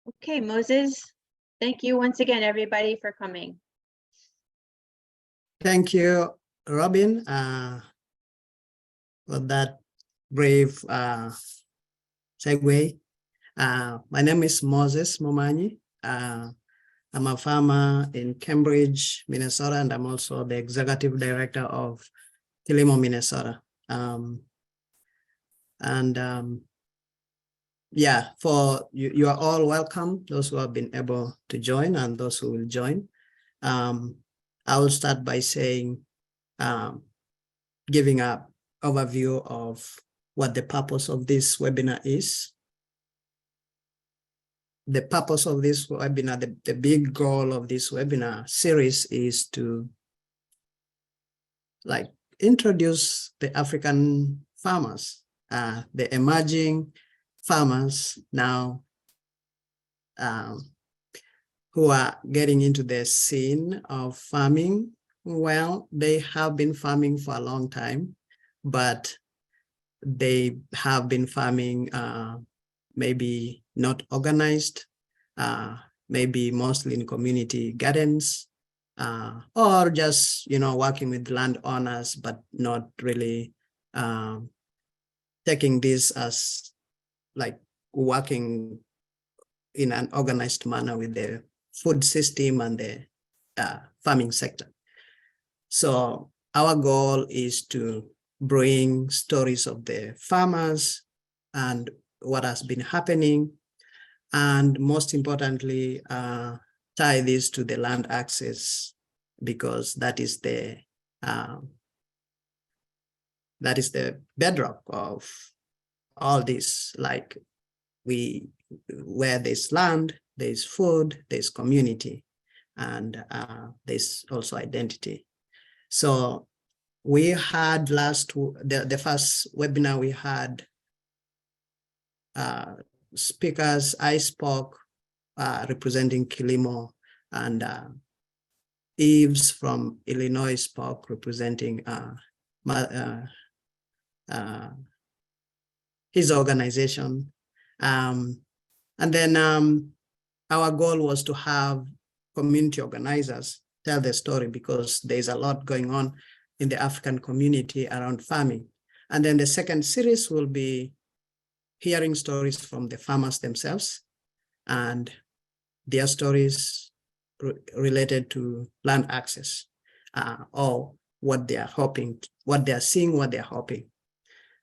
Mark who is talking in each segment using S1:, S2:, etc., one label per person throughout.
S1: Okay, Moses, thank you once again, everybody, for coming.
S2: Thank you, Robin, for that brave segue. My name is Moses Momanyi. I'm a farmer in Cambridge, Minnesota, and I'm also the executive director of Kilimo, Minnesota. Yeah, for you are all welcome, those who have been able to join and those who will join. I will start by saying, giving an overview of what the purpose of this webinar is. The purpose of this webinar, the big goal of this webinar series is to introduce the African farmers, the emerging farmers now who are getting into the scene of farming. Well, they have been farming for a long time, but they have been farming maybe not organized, maybe mostly in community gardens, or just, working with landowners, but not really taking this as working in an organized manner with the food system and the farming sector. So our goal is to bring stories of the farmers and what has been happening, and most importantly, tie this to the land access, because that is the bedrock of all this. Where there's land, there's food, there's community, and there's also identity. So we had the first webinar, we had speakers. I spoke representing Kilimo, and Eves from Illinois spoke representing his organization. And then our goal was to have community organizers tell their story, because there's a lot going on in the African community around farming. And then the second series will be hearing stories from the farmers themselves and their stories related to land access, or what they are hoping, what they are seeing, what they're hoping.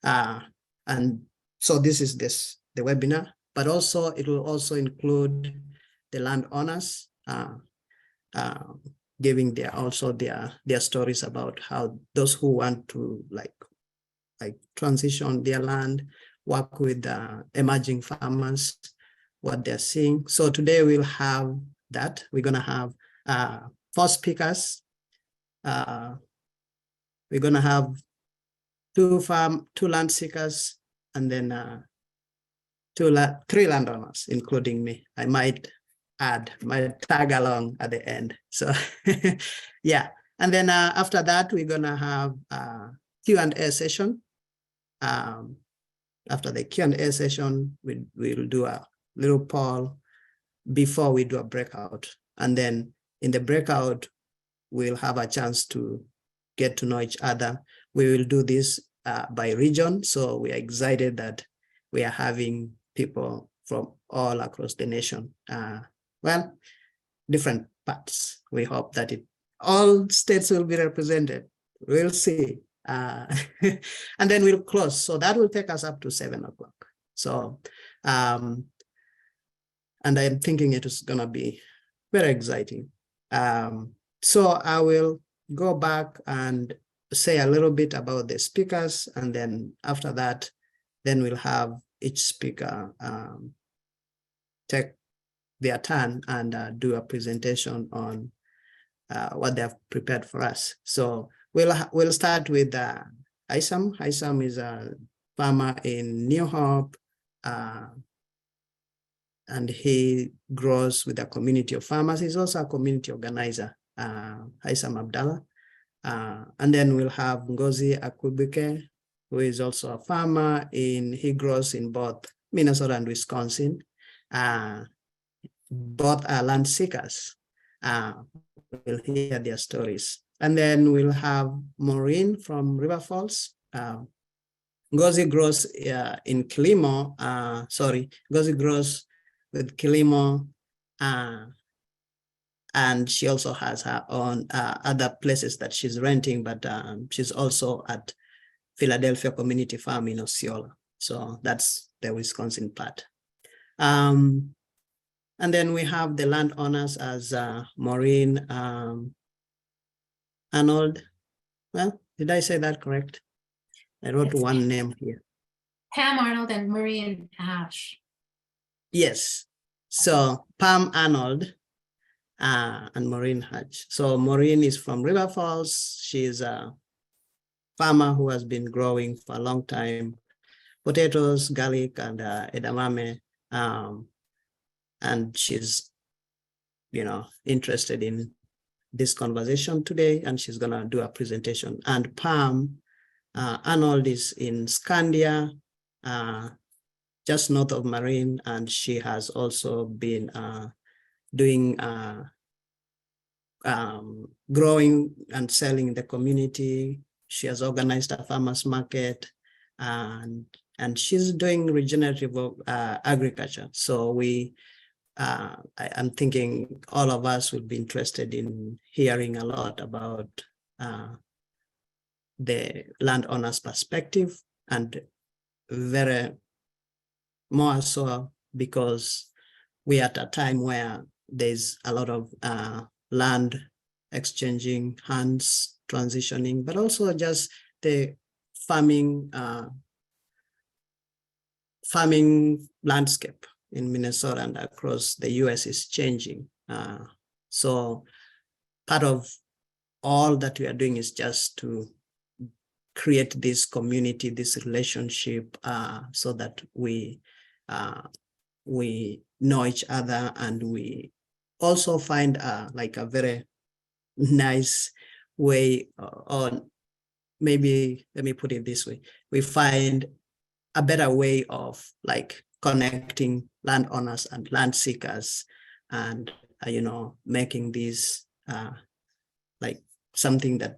S2: And so this is the webinar, but also it will also include the landowners, giving their stories about how those who want to transition their land, work with emerging farmers, what they're seeing. So today we'll have that. We're gonna have 4 speakers. We're gonna have 2 land seekers, and then 3 landowners, including me. I might tag along at the end. So yeah. And then after that, we're gonna have a Q&A session. After the Q&A session, we'll do a little poll before we do a breakout. And then in the breakout, we'll have a chance to get to know each other. We will do this by region. So we are excited that we are having people from all across the nation. Well, different parts. We hope that all states will be represented. We'll see. And then we'll close. So that will take us up to 7 o'clock. So, and I'm thinking it is gonna be very exciting. So I will go back and say a little bit about the speakers, and then after that, then we'll have each speaker take their turn and do a presentation on what they have prepared for us. So we'll start with Isam. Isam is a farmer in New Hope, and he grows with a community of farmers. He's also a community organizer, Isam Abdallah. And then we'll have Ngozi Akubike, who is also a farmer he grows in both Minnesota and Wisconsin. both are land seekers. We'll hear their stories. And then we'll have Maureen from River Falls. Ngozi grows in Kilimo, Ngozi grows with Kilimo, and she also has her own other places that she's renting, but she's also at Philadelphia Community Farm in Osceola. So that's the Wisconsin part. And then we have the landowners as Maureen Arnold. Well, did I say that correct? I wrote one name here.
S3: Pam Arnold and Maureen Ash.
S2: Yes. So Pam Arnold and Maureen Hatch. So Maureen is from River Falls. She's a farmer who has been growing for a long time potatoes, garlic, and edamame. And she's, interested in this conversation today, and she's gonna do a presentation. And Pam Arnold is in Scandia, just north of Marine, and she has also been doing growing and selling in the community. She has organized a farmers market, and she's doing regenerative agriculture. So I'm thinking all of us would be interested in hearing a lot about the landowner's perspective, and very more so because we're at a time where there's a lot of land exchanging hands, transitioning, but also just the farming landscape in Minnesota and across the US is changing. So part of all that we are doing is just to create this community, this relationship, so that we know each other, and we also find like a very nice way, or maybe let me put it this way, we find a better way of like connecting landowners and land seekers, and making this like something that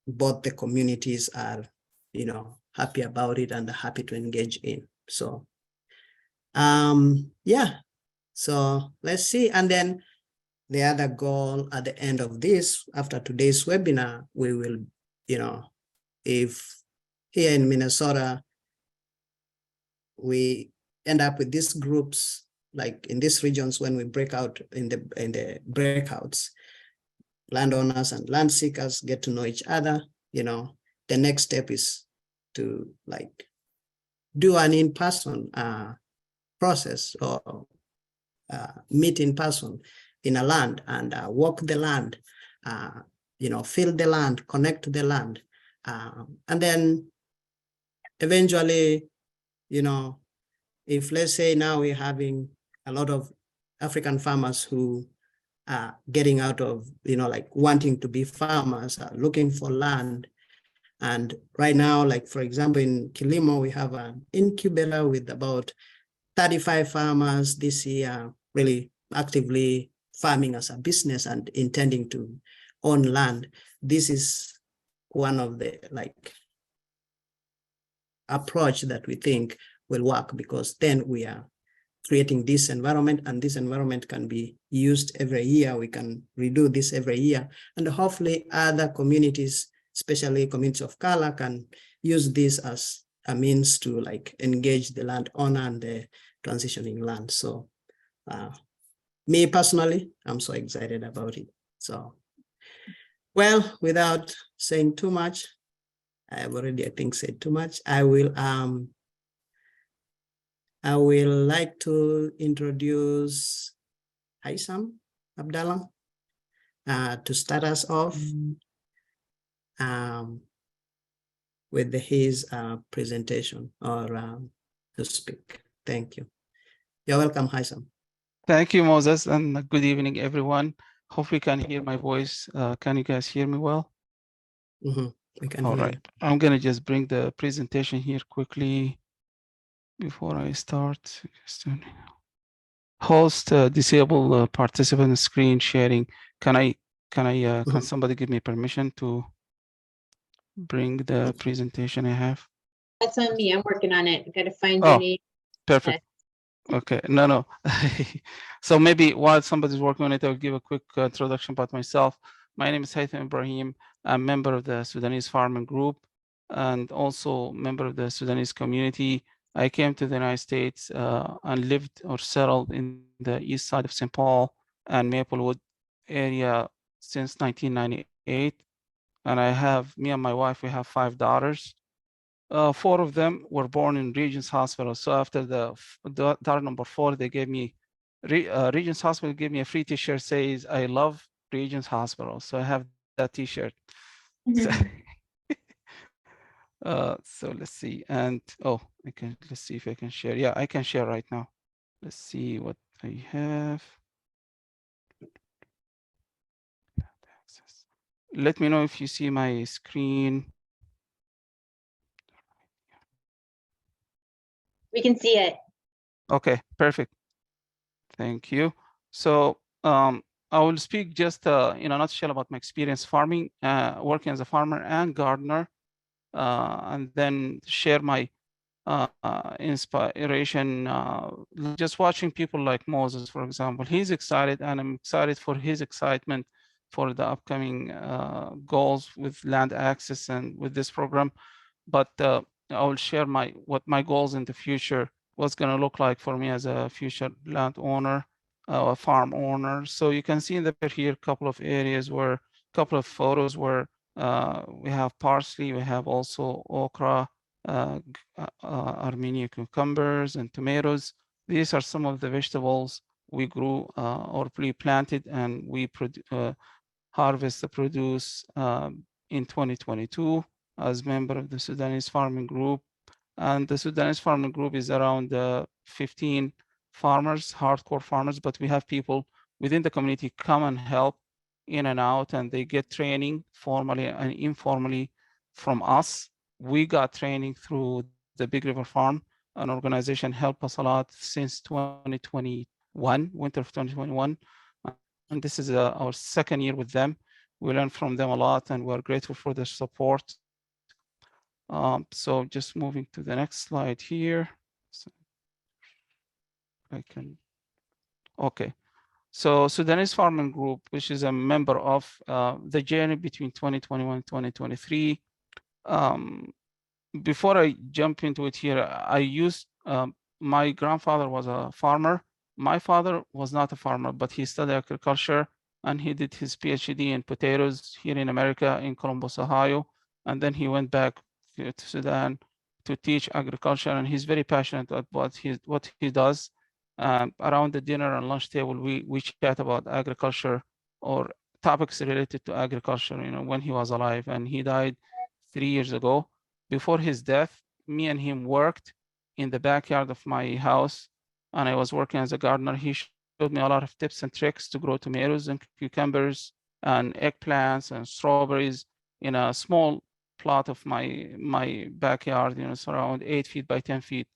S2: both the communities are happy about it and happy to engage in. So yeah, so let's see. And then the other goal at the end of this, after today's webinar, we will, if here in Minnesota we end up with these groups, like in these regions, when we break out in the breakouts, landowners and land seekers get to know each other. The next step is to like do an in-person process, or meet in person in a land and walk the land, feel the land, connect to the land, and then eventually, if let's say now we're having a lot of African farmers who are getting out of, like wanting to be farmers, looking for land. And right now, like for example, in Kilimo, we have an incubator with about 35 farmers this year, really actively farming as a business and intending to own land. This is one of the like approach that we think will work, because then we are creating this environment, and this environment can be used every year. We can redo this every year, and hopefully other communities, especially communities of color, can use this as a means to like engage the landowner and the transitioning land. So me personally, I'm so excited about it. So, well, without saying too much, I've already, I think, said too much. I will like to introduce Haitham Abdallah to start us off with his presentation, or to speak. Thank you. You're welcome, Haitham.
S4: Thank you, Moses, and good evening, everyone. Hope you can hear my voice. Can you guys hear me well?
S2: Mm-hmm. We can
S4: All
S2: hear
S4: right. I'm going to just bring the presentation here quickly before I start. host disable participant screen sharing. Can
S2: Mhm.
S4: somebody give me permission to bring the presentation I have?
S1: That's on me. I'm working on it. Gotta find your
S4: Oh,
S1: name.
S4: perfect. Okay, no. So maybe while somebody's working on it, I'll give a quick introduction about myself. My name is Haytham Ibrahim. I'm member of the Sudanese Farming Group and also member of the Sudanese community. I came to the United States and lived or settled in the east side of St. Paul and Maplewood area since 1998. And me and my wife, we have 5 daughters. 4 of them were born in Regents Hospital. So after the daughter number 4, they gave me Regents Hospital gave me a free T-shirt says "I love Regents Hospital." So I have that T-shirt. So, so let's see. And let's see if I can share. Yeah, I can share right now. Let's see what I have. Access. Let me know if you see my screen.
S1: We can see it.
S4: Okay, perfect. Thank you. So I will speak just in a nutshell about my experience farming, working as a farmer and gardener, and then share my inspiration. Just watching people like Moses, for example, he's excited, and I'm excited for his excitement for the upcoming goals with land access and with this program. But I will share what my goals in the future, what's going to look like for me as a future land owner, a farm owner. So you can see in the picture here a couple of areas where, couple of photos where we have parsley, we have also okra, Armenia cucumbers and tomatoes. These are some of the vegetables we grew or planted, and we harvest the produce in 2022 as member of the Sudanese Farming Group. And the Sudanese Farming Group is around 15 farmers, hardcore farmers, but we have people within the community come and help in and out, and they get training formally and informally from us. We got training through the Big River Farm, an organization helped us a lot since 2021, winter of 2021. And this is our second year with them. We learned from them a lot, and we're grateful for their support. So just moving to the next slide here. So okay. So Sudanese Farming Group, which is a member of the journey between 2021 and 2023. Before I jump into it here, my grandfather was a farmer. My father was not a farmer, but he studied agriculture, and he did his PhD in potatoes here in America in Columbus, Ohio. And then he went back to Sudan to teach agriculture, and he's very passionate about what he does. Around the dinner and lunch table, we chat about agriculture or topics related to agriculture, when he was alive, and he died 3 years ago. Before his death, me and him worked in the backyard of my house, and I was working as a gardener. He showed me a lot of tips and tricks to grow tomatoes and cucumbers and eggplants and strawberries in a small plot of my backyard. It's around 8 feet by 10 feet.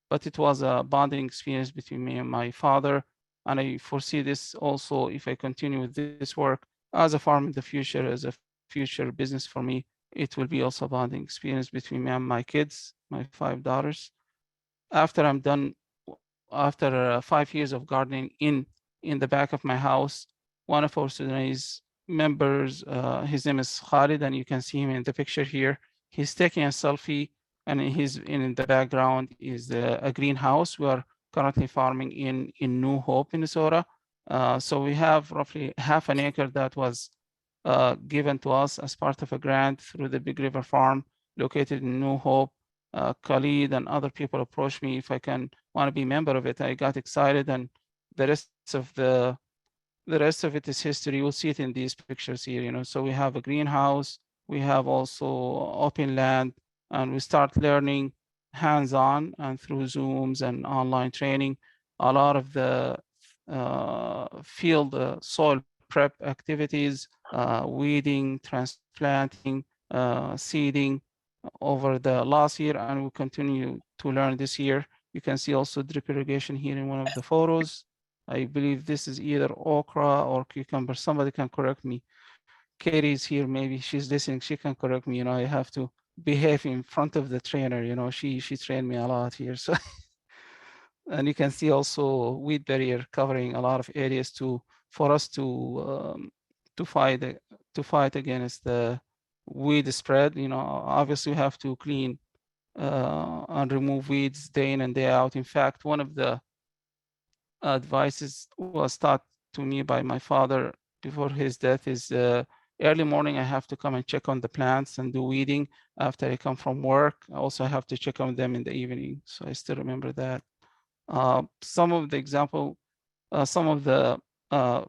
S4: But it was a bonding experience between me and my father, and I foresee this also if I continue with this work as a farm in the future, as a future business for me. It will be also a bonding experience between me and my kids, my 5 daughters. After I'm done, after 5 years of gardening in the back of my house, one of our Sudanese members, his name is Khalid, and you can see him in the picture here. He's taking a selfie, and in the background is a greenhouse. We are currently farming in New Hope, Minnesota. So we have roughly half an acre that was given to us as part of a grant through the Big River Farm located in New Hope. Khalid and other people approached me if I want to be a member of it. I got excited, and the rest of it is history. You'll see it in these pictures here. So we have a greenhouse, we have also open land, and we start learning hands-on and through Zooms and online training. A lot of the field soil prep activities, weeding, transplanting, seeding over the last year, and we continue to learn this year. You can see also drip irrigation here in one of the photos. I believe this is either okra or cucumber. Somebody can correct me. Katie's here, maybe she's listening. She can correct me. You know, I have to behave in front of the trainer. You know, she trained me a lot here. So, and you can see also weed barrier covering a lot of areas for us to fight against the weed spread. You know, obviously we have to clean and remove weeds day in and day out. In fact, one of the advices was taught to me by my father before his death is early morning I have to come and check on the plants and do weeding. After I come from work, I also have to check on them in the evening. So I still remember that. Some of the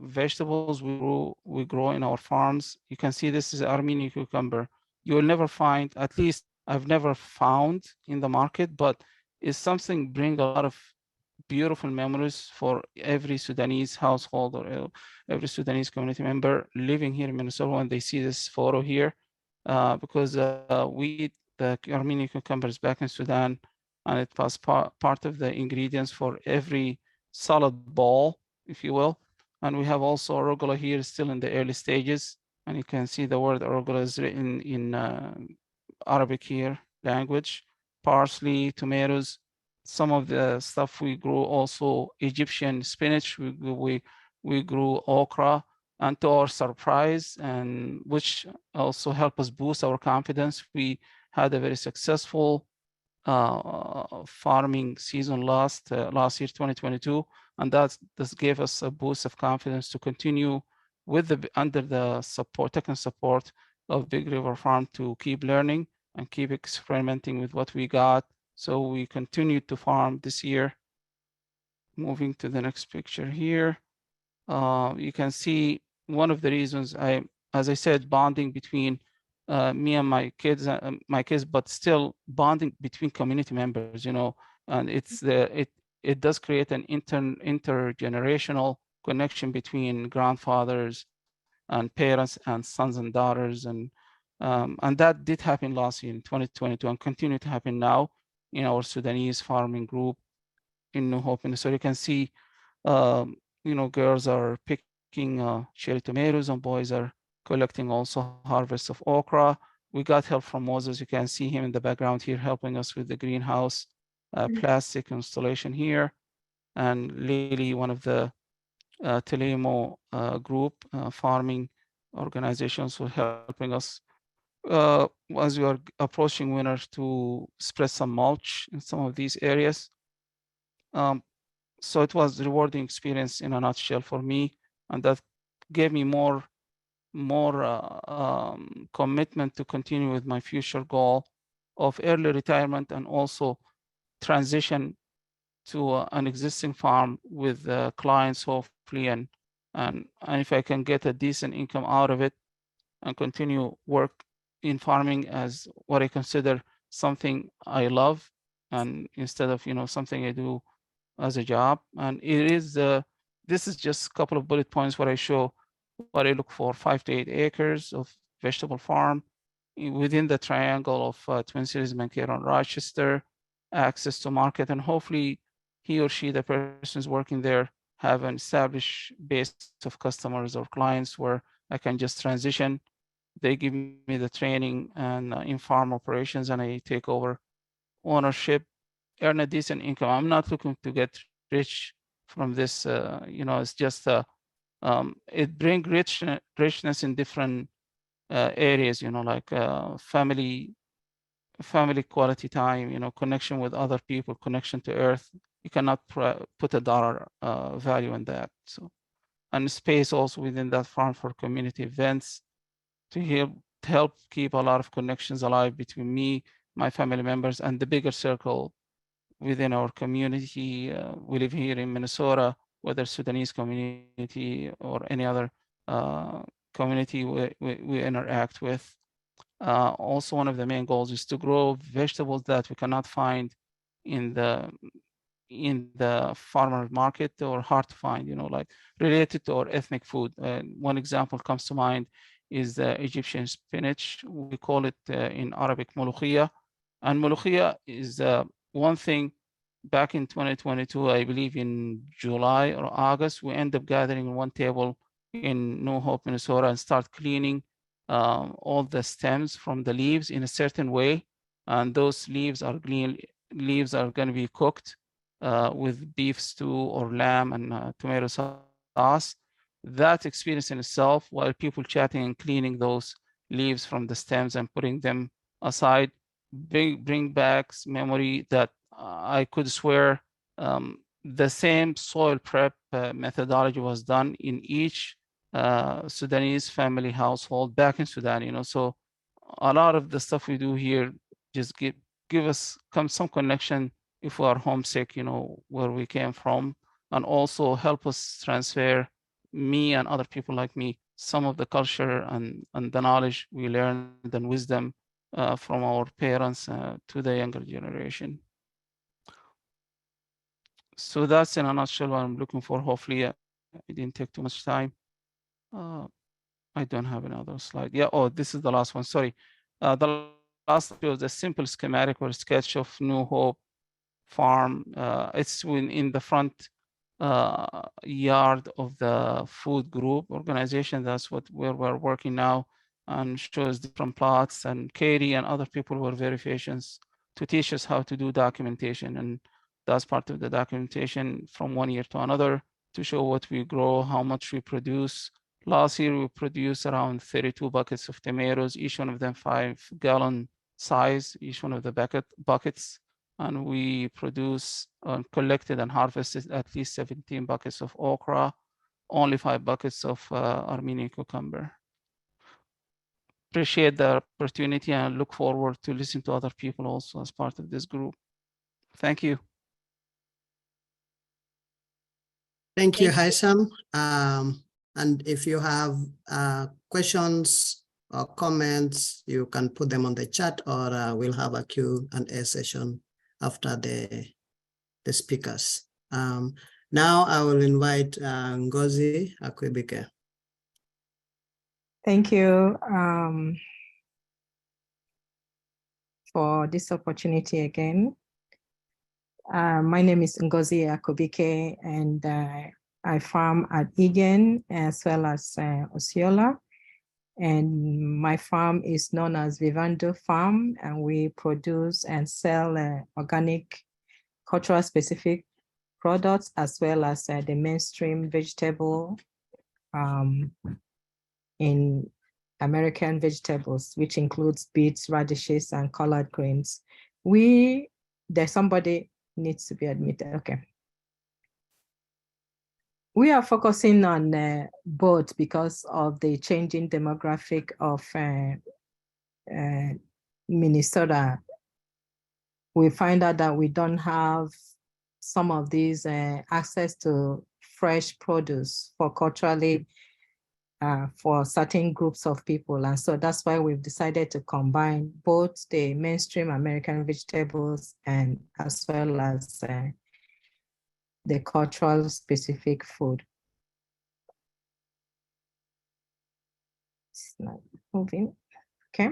S4: vegetables we grow in our farms. You can see this is Armenian cucumber. You will never find, at least I've never found in the market, but it's something bring a lot of beautiful memories for every Sudanese household or every Sudanese community member living here in Minnesota when they see this photo here, because we eat the Armenian cucumbers back in Sudan, and it was part of the ingredients for every salad bowl, if you will. And we have also arugula here still in the early stages, and you can see the word arugula is written in Arabic here language, parsley, tomatoes. Some of the stuff we grew also Egyptian spinach, we grew okra, and to our surprise, and which also helped us boost our confidence, we had a very successful farming season last year, 2022, and this gave us a boost of confidence to continue with under the technical support of Big River Farm to keep learning and keep experimenting with what we got. So we continued to farm this year. Moving to the next picture here, you can see one of the reasons as I said, bonding between me and my kids, but still bonding between community members, you know, and it does create an intergenerational connection between grandfathers and parents and sons and daughters, and that did happen last year in 2022 and continue to happen now in our Sudanese farming group in New Hope. And so you can see, you know, girls are picking cherry tomatoes and boys are collecting also harvests of okra. We got help from Moses. You can see him in the background here helping us with the greenhouse plastic installation here. And Lily, one of the Telemo group farming organizations, were helping us as we are approaching winter to spread some mulch in some of these areas. So it was a rewarding experience in a nutshell for me, and that gave me more commitment to continue with my future goal of early retirement and also transition to an existing farm with clients hopefully, and if I can get a decent income out of it and continue work in farming as what I consider something I love, and instead of, you know, something I do as a job. And it is this is just a couple of bullet points where I show what I look for: 5 to 8 acres of vegetable farm within the triangle of Twin Cities, Mankato, and Rochester, access to market, and hopefully he or she, the person is working there, have an established base of customers or clients where I can just transition. They give me the training and in farm operations, and I take over ownership, earn a decent income. I'm not looking to get rich from this. You know, it's just it brings richness in different areas. You know, like family quality time. You know, connection with other people, connection to earth. You cannot put a dollar value on that. So, and space also within that farm for community events to help keep a lot of connections alive between me, my family members, and the bigger circle within our community. We live here in Minnesota, whether Sudanese community or any other community we interact with. Also, one of the main goals is to grow vegetables that we cannot find in the farmer market or hard to find, you know, like related to our ethnic food. One example comes to mind is the Egyptian spinach. We call it in Arabic molokhia. And molokhia is one thing back in 2022, I believe in July or August, we end up gathering one table in New Hope, Minnesota, and start cleaning all the stems from the leaves in a certain way. And those leaves are going to be cooked with beef stew or lamb and tomato sauce. That experience in itself, while people chatting and cleaning those leaves from the stems and putting them aside, bring back memory that I could swear the same soil prep methodology was done in each Sudanese family household back in Sudan, you know. So a lot of the stuff we do here just give us some connection if we are homesick, you know, where we came from, and also help us transfer, me and other people like me, some of the culture and the knowledge we learned and wisdom from our parents to the younger generation. So that's in a nutshell what I'm looking for. Hopefully it didn't take too much time. I don't have another slide. Yeah, oh, this is the last one, sorry. The last was a simple schematic or sketch of New Hope farm. It's in the front yard of the food group organization. That's where we're working now, and shows different plots. And Katie and other people were very patient to teach us how to do documentation. And that's part of the documentation from one year to another to show what we grow, how much we produce. Last year, we produced around 32 buckets of tomatoes, each one of them 5-gallon size, each one of the buckets. And we produce collected and harvested at least 17 buckets of okra, only 5 buckets of Armenian cucumber. Appreciate the opportunity and look forward to listen to other people also as part of this group. Thank you.
S2: Thank you,
S1: Thank
S2: Haisham. And if you have questions or comments, you can put them on the chat, or we'll have a Q&A session after the speakers. Now I will invite Ngozi Akwebike.
S5: Thank you for this opportunity again. My name is Ngozi Akwebike, and I farm at Igen as well as Osceola. And my farm is known as Vivando Farm, and we produce and sell organic cultural specific products as well as the mainstream vegetable in American vegetables, which includes beets, radishes, and collard greens. There's somebody needs to be admitted, okay. We are focusing on both because of the changing demographic of Minnesota. We find out that we don't have some of these access to fresh produce for culturally for certain groups of people. And so that's why we've decided to combine both the mainstream American vegetables and as well as the cultural specific food. It's not moving, okay.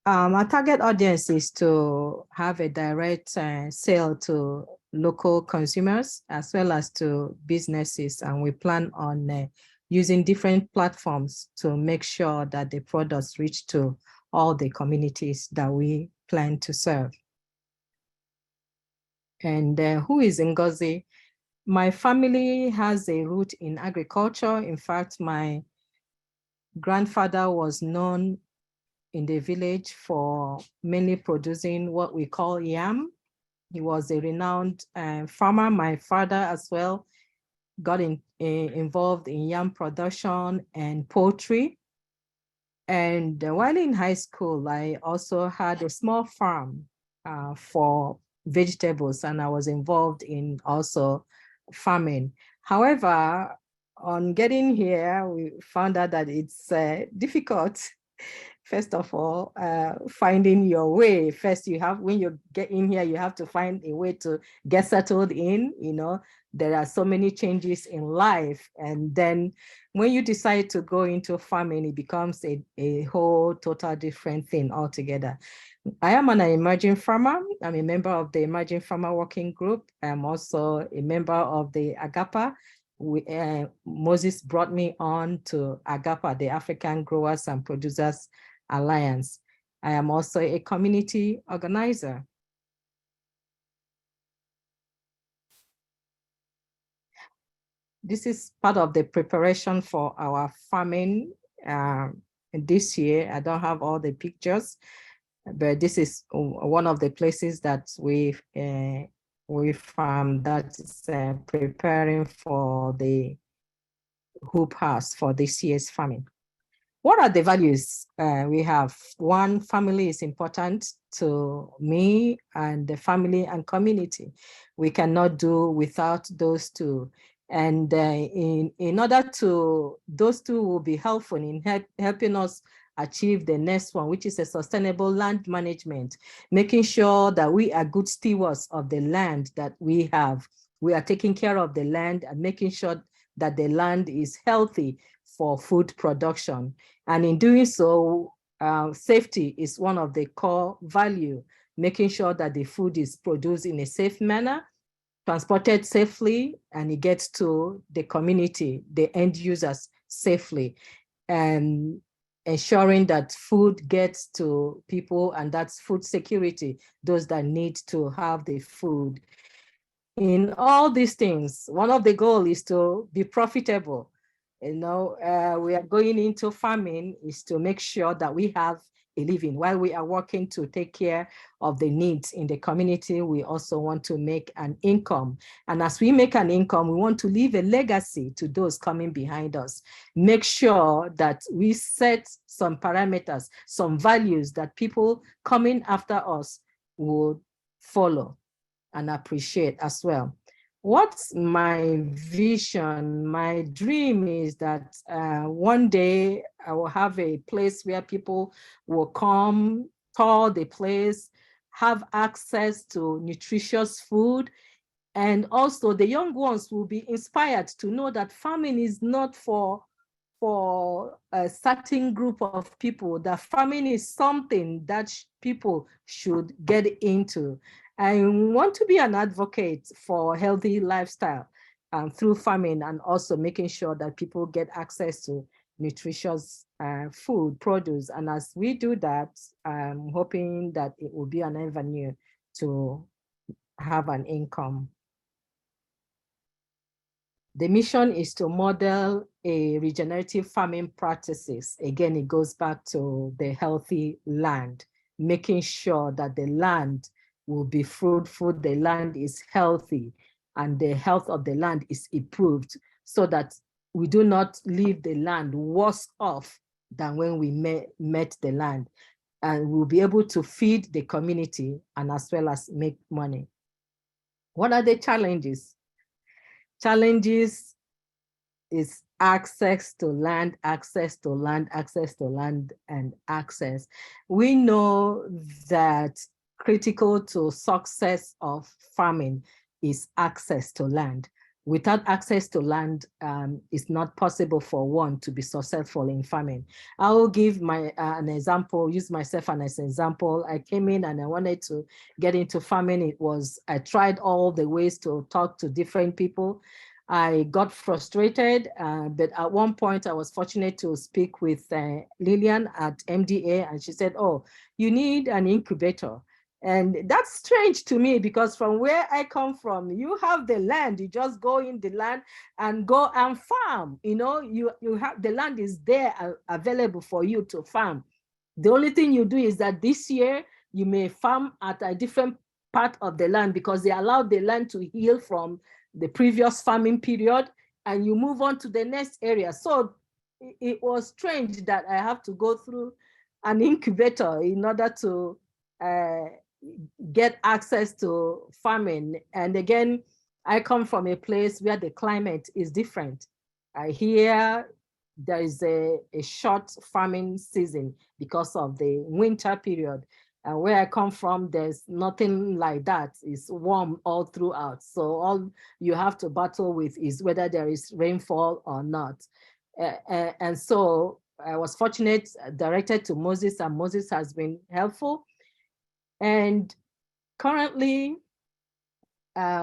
S5: Our target audience is to have a direct sale to local consumers as well as to businesses, and we plan on using different platforms to make sure that the products reach to all the communities that we plan to serve. And who is Ngozi? My family has a root in agriculture. In fact, my grandfather was known in the village for mainly producing what we call yam. He was a renowned farmer. My father as well got involved in yam production and poultry. And while in high school, I also had a small farm for vegetables, and I was involved in also farming. However, on getting here, we found out that it's difficult. First of all, finding your way. First, when you get in here, you have to find a way to get settled in. You know, there are so many changes in life. And then when you decide to go into farming, it becomes a whole total different thing altogether. I am an emerging farmer. I'm a member of the Emerging Farmer Working Group. I'm also a member of the AGAPA. Moses brought me on to AGAPA, the African Growers and Producers Alliance. I am also a community organizer. This is part of the preparation for our farming this year. I don't have all the pictures, but this is one of the places that we farm that is preparing for the hoop house for this year's farming. What are the values we have? One, family is important to me, and the family and community. We cannot do without those two. And in order to, those two will be helpful in helping us achieve the next one, which is a sustainable land management, making sure that we are good stewards of the land that we have. We are taking care of the land and making sure that the land is healthy for food production. And in doing so, safety is one of the core value, making sure that the food is produced in a safe manner, transported safely, and it gets to the community, the end users safely, and ensuring that food gets to people, and that's food security, those that need to have the food. In all these things, one of the goals is to be profitable. You know, we are going into farming is to make sure that we have a living. While we are working to take care of the needs in the community, we also want to make an income. And as we make an income, we want to leave a legacy to those coming behind us. Make sure that we set some parameters, some values that people coming after us would follow and appreciate as well. What's my vision? My dream is that one day I will have a place where people will come, tour the place, have access to nutritious food, and also the young ones will be inspired to know that farming is not for a certain group of people, that farming is something that people should get into. I want to be an advocate for healthy lifestyle through farming, and also making sure that people get access to nutritious food, produce. And as we do that, I'm hoping that it will be an avenue to have an income. The mission is to model a regenerative farming practices. Again, it goes back to the healthy land, making sure that the land will be fruitful, the land is healthy, and the health of the land is improved, so that we do not leave the land worse off than when we met the land. And we'll be able to feed the community and as well as make money. What are the challenges? Challenges is access to land, access to land, access to land, and access. We know that critical to success of farming is access to land. Without access to land, it's not possible for one to be successful in farming. I will give an example, use myself as an example. I came in and I wanted to get into farming. I tried all the ways to talk to different people. I got frustrated, but at one point I was fortunate to speak with Lillian at MDA, and she said, oh, you need an incubator. And that's strange to me, because from where I come from, you have the land, you just go in the land and go and farm. You know, you have the land is there available for you to farm. The only thing you do is that this year you may farm at a different part of the land, because they allowed the land to heal from the previous farming period, and you move on to the next area. So it was strange that I have to go through an incubator in order to get access to farming. And again, I come from a place where the climate is different. Here, there is a short farming season because of the winter period. And where I come from, there's nothing like that. It's warm all throughout. So all you have to battle with is whether there is rainfall or not. And so I was fortunate, directed to Moses, and Moses has been helpful. And currently,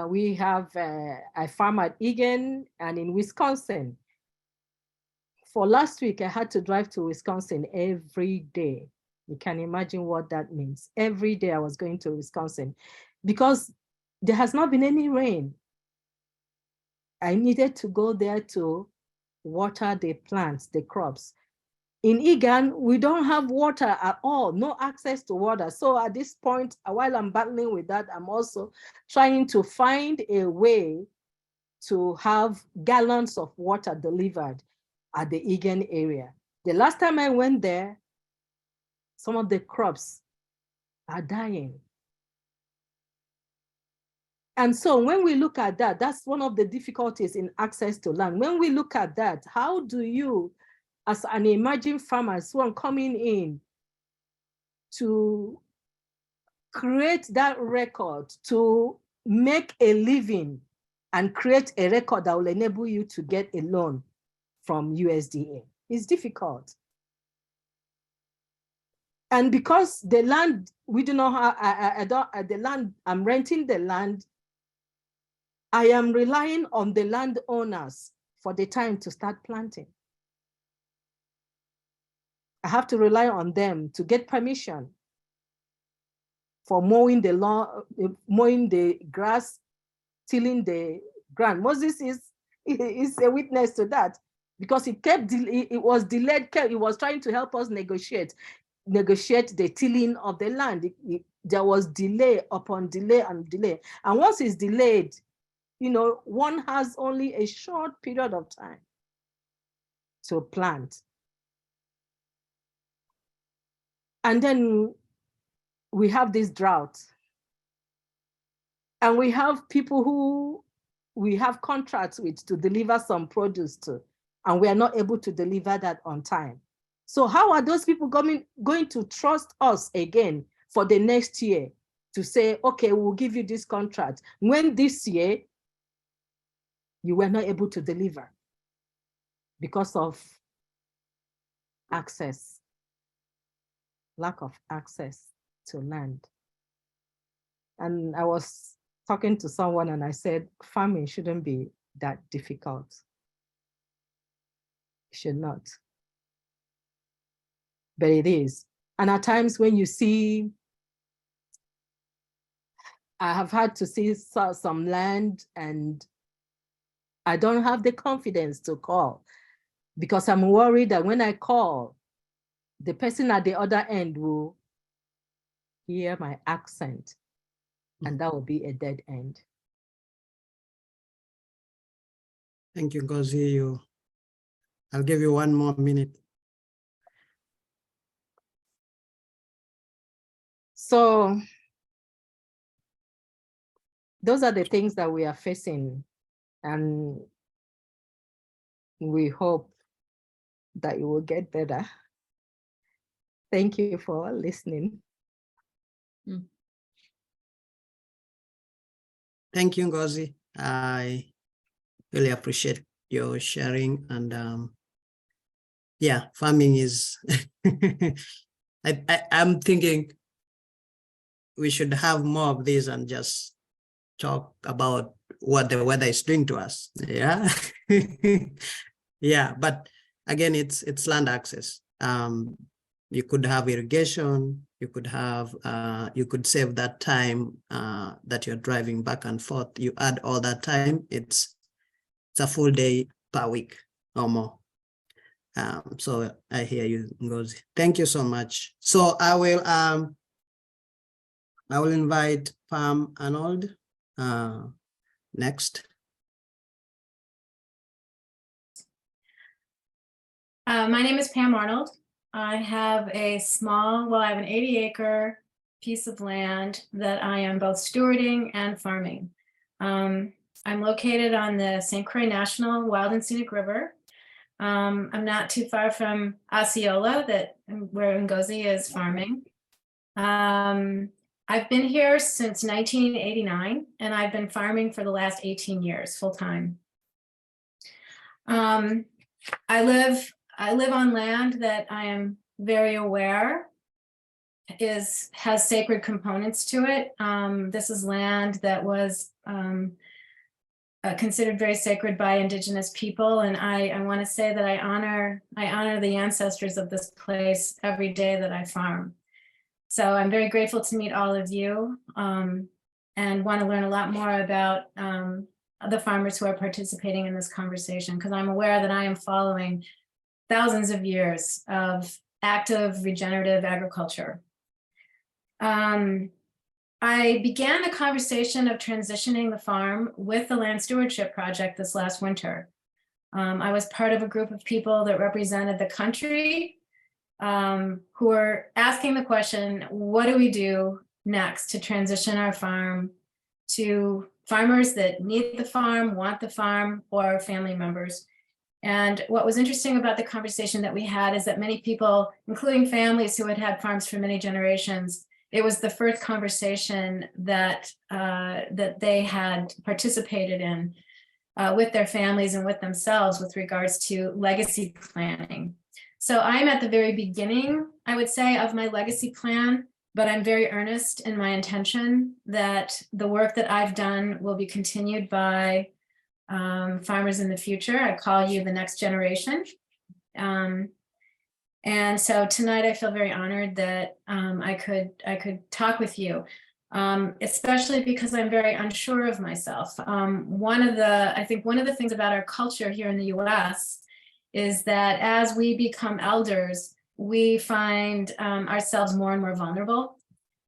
S5: we have I farm at Egan and in Wisconsin. For last week, I had to drive to Wisconsin every day. You can imagine what that means. Every day I was going to Wisconsin because there has not been any rain. I needed to go there to water the plants, the crops. In Egan, we don't have water at all, no access to water. So at this point, while I'm battling with that, I'm also trying to find a way to have gallons of water delivered at the Egan area. The last time I went there, some of the crops are dying. And so when we look at that, that's one of the difficulties in access to land. When we look at that, how do you, as an emerging farmer, someone coming in to create that record, to make a living and create a record that will enable you to get a loan from USDA? It's difficult. And because the land, we do not have, the land, I'm renting the land, I am relying on the landowners for the time to start planting. I have to rely on them to get permission for mowing the lawn, mowing the grass, tilling the ground. Moses is a witness to that because it was delayed. It was trying to help us negotiate the tilling of the land. There was delay upon delay and delay. And once it's delayed, you know, one has only a short period of time to plant. And then we have this drought. And we have people who we have contracts with to deliver some produce to, and we are not able to deliver that on time. So how are those people going to trust us again for the next year to say, okay, we'll give you this contract, when this year you were not able to deliver because of access, lack of access to land? And I was talking to someone and I said, farming shouldn't be that difficult. It should not. But it is. And at times when you see, I have had to see some land and I don't have the confidence to call because I'm worried that when I call, the person at the other end will hear my accent and that will be a dead end.
S2: Thank you, Ngozi. I'll give you 1 more minute.
S5: So those are the things that we are facing, and we hope that it will get better. Thank you for listening.
S2: Thank you, Ngozi. I really appreciate your sharing. And yeah, farming is, I'm thinking we should have more of this and just talk about what the weather is doing to us. Yeah. Yeah, but again, it's land access. You could have irrigation, you could have, you could save that time that you're driving back and forth. You add all that time, it's a full day per week or more. So I hear you, Ngozi. Thank you so much. So I will invite Pam Arnold next.
S3: My name is Pam Arnold. I have a I have an 80-acre piece of land that I am both stewarding and farming. I'm located on the St. Croix National Wild and Scenic River. I'm not too far from Osceola, where Ngozi is farming. I've been here since 1989, and I've been farming for the last 18 years, full time. I live on land that I am very aware has sacred components to it. This is land that was considered very sacred by Indigenous people, and I want to say that I honor the ancestors of this place every day that I farm. So I'm very grateful to meet all of you, and want to learn a lot more about the farmers who are participating in this conversation, because I'm aware that I am following thousands of years of active regenerative agriculture. I began the conversation of transitioning the farm with the Land Stewardship Project this last winter. I was part of a group of people that represented the country, who were asking the question, what do we do next to transition our farm to farmers that need the farm, want the farm, or family members? And what was interesting about the conversation that we had is that many people, including families who had had farms for many generations, it was the first conversation that they had participated in with their families and with themselves with regards to legacy planning. So I'm at the very beginning, I would say, of my legacy plan, but I'm very earnest in my intention that the work that I've done will be continued by farmers in the future. I call you the next generation. And so tonight I feel very honored that I could talk with you, especially because I'm very unsure of myself. I think one of the things about our culture here in the US is that as we become elders, we find ourselves more and more vulnerable.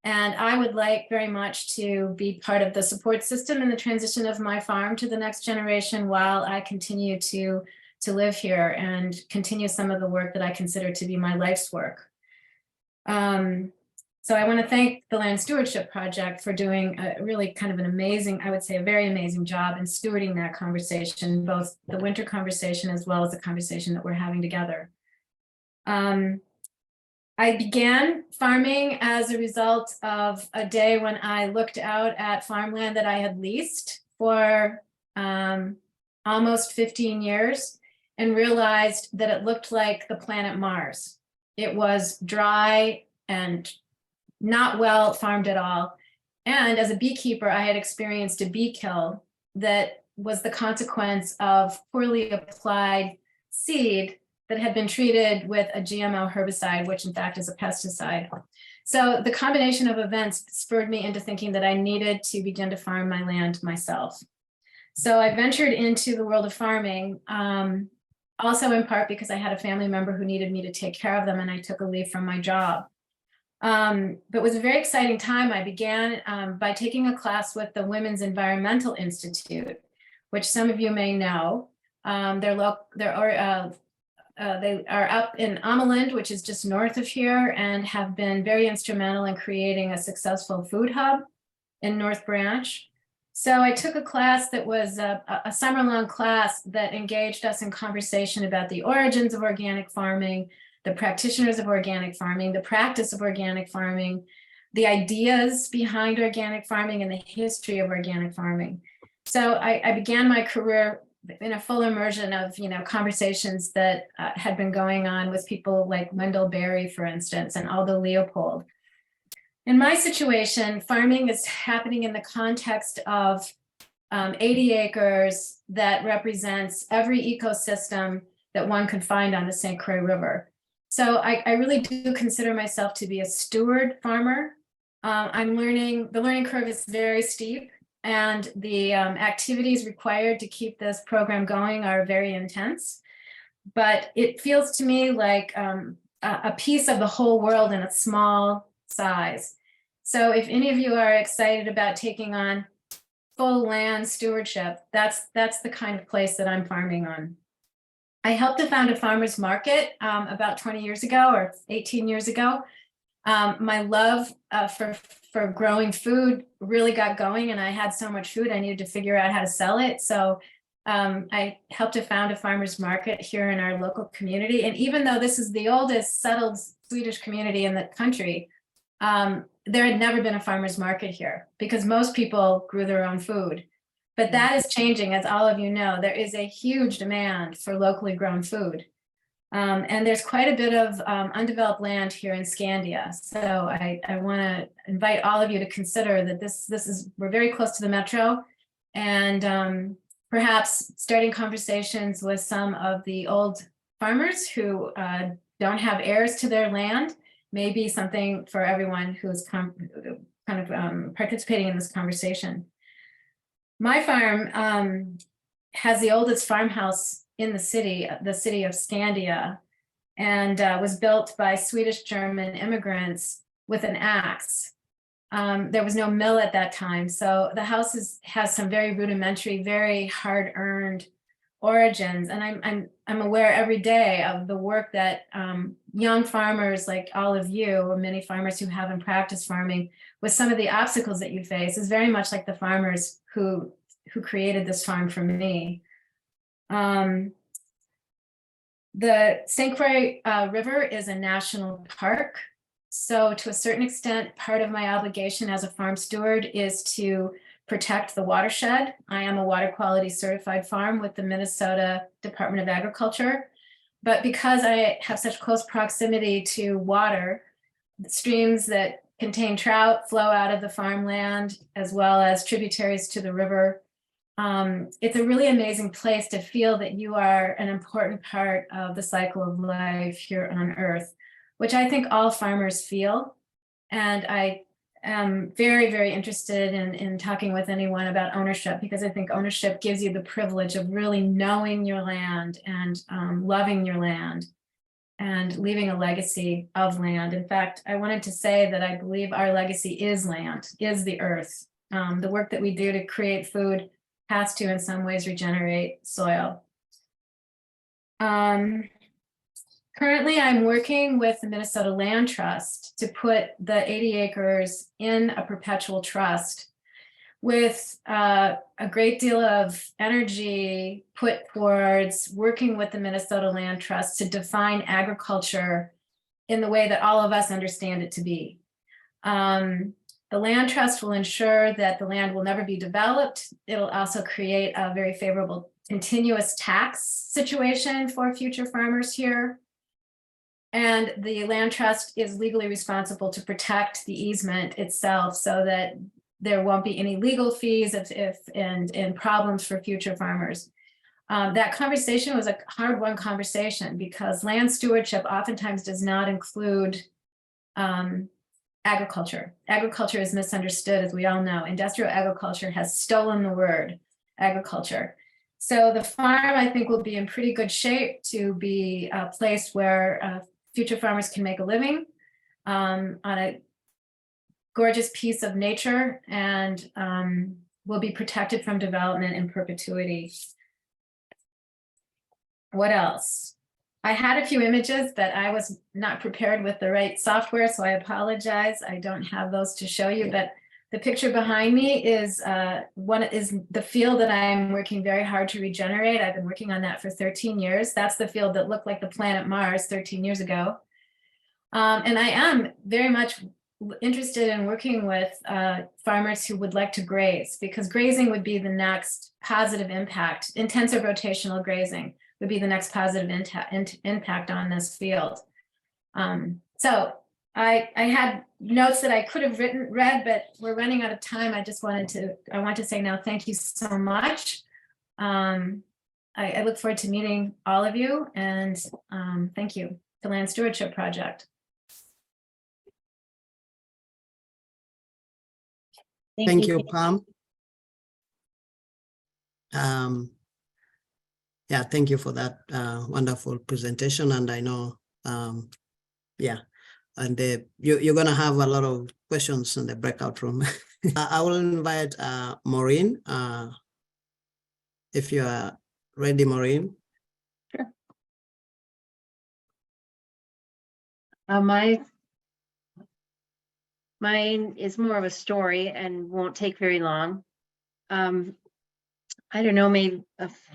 S3: And I would like very much to be part of the support system in the transition of my farm to the next generation while I continue to live here and continue some of the work that I consider to be my life's work. So I want to thank the Land Stewardship Project for doing a really kind of an amazing, I would say a very amazing job in stewarding that conversation, both the winter conversation as well as the conversation that we're having together. I began farming as a result of a day when I looked out at farmland that I had leased for almost 15 years and realized that it looked like the planet Mars. It was dry and not well farmed at all. And as a beekeeper, I had experienced a bee kill that was the consequence of poorly applied seed that had been treated with a GMO herbicide, which in fact is a pesticide. So the combination of events spurred me into thinking that I needed to begin to farm my land myself. So I ventured into the world of farming, also in part because I had a family member who needed me to take care of them and I took a leave from my job. But it was a very exciting time. I began by taking a class with the Women's Environmental Institute, which some of you may know. They are up in Ameland, which is just north of here, and have been very instrumental in creating a successful food hub in North Branch. So I took a class that was a summer-long class that engaged us in conversation about the origins of organic farming, the practitioners of organic farming, the practice of organic farming, the ideas behind organic farming, and the history of organic farming. So I began my career in a full immersion of conversations that had been going on with people like Wendell Berry, for instance, and Aldo Leopold. In my situation, farming is happening in the context of 80 acres that represents every ecosystem that one could find on the St. Croix River. So I really do consider myself to be a steward farmer. The learning curve is very steep, and the activities required to keep this program going are very intense. But it feels to me like a piece of the whole world in a small size. So if any of you are excited about taking on full land stewardship, that's the kind of place that I'm farming on. I helped to found a farmer's market about 20 years ago or 18 years ago. My love for growing food really got going, and I had so much food I needed to figure out how to sell it. So I helped to found a farmer's market here in our local community. And even though this is the oldest settled Swedish community in the country, there had never been a farmer's market here because most people grew their own food. But that is changing, as all of you know. There is a huge demand for locally grown food. And there's quite a bit of undeveloped land here in Scandia. So I want to invite all of you to consider that we're very close to the metro, and perhaps starting conversations with some of the old farmers who don't have heirs to their land may be something for everyone who's participating in this conversation. My farm has the oldest farmhouse in the city of Scandia, and was built by Swedish-German immigrants with an axe. There was no mill at that time, so the house has some very rudimentary, very hard-earned origins. And I'm aware every day of the work that young farmers like all of you, or many farmers who haven't practiced farming, with some of the obstacles that you face is very much like the farmers who created this farm for me. The St. Croix River is a national park. So to a certain extent, part of my obligation as a farm steward is to protect the watershed. I am a water quality certified farm with the Minnesota Department of Agriculture. But because I have such close proximity to water, the streams that contain trout flow out of the farmland, as well as tributaries to the river. It's a really amazing place to feel that you are an important part of the cycle of life here on Earth, which I think all farmers feel. And I am very, very interested in talking with anyone about ownership, because I think ownership gives you the privilege of really knowing your land and loving your land and leaving a legacy of land. In fact, I wanted to say that I believe our legacy is land, is the earth. The work that we do to create food has to, in some ways, regenerate soil. Currently, I'm working with the Minnesota Land Trust to put the 80 acres in a perpetual trust with a great deal of energy put towards working with the Minnesota Land Trust to define agriculture in the way that all of us understand it to be. The land trust will ensure that the land will never be developed. It'll also create a very favorable continuous tax situation for future farmers here. And the land trust is legally responsible to protect the easement itself so that there won't be any legal fees and problems for future farmers. That conversation was a hard-won conversation because land stewardship oftentimes does not include agriculture. Agriculture is misunderstood, as we all know. Industrial agriculture has stolen the word agriculture. So the farm, I think, will be in pretty good shape to be a place where future farmers can make a living on a gorgeous piece of nature, and will be protected from development in perpetuity. What else? I had a few images, but I was not prepared with the right software, so I apologize. I don't have those to show you, but the picture behind me is the field that I'm working very hard to regenerate. I've been working on that for 13 years. That's the field that looked like the planet Mars 13 years ago. And I am very much interested in working with farmers who would like to graze, because grazing would be the next positive impact. Intensive rotational grazing would be the next positive impact on this field. So I had notes that I could have read, but we're running out of time. I want to say now, thank you so much. I look forward to meeting all of you, and thank you to Land Stewardship Project.
S2: Thank you, Pam. Yeah, thank you for that wonderful presentation. And I know, yeah, and you're going to have a lot of questions in the breakout room. I will invite Maureen, if you are ready, Maureen.
S1: Sure. Mine is more of a story and won't take very long. I don't know, maybe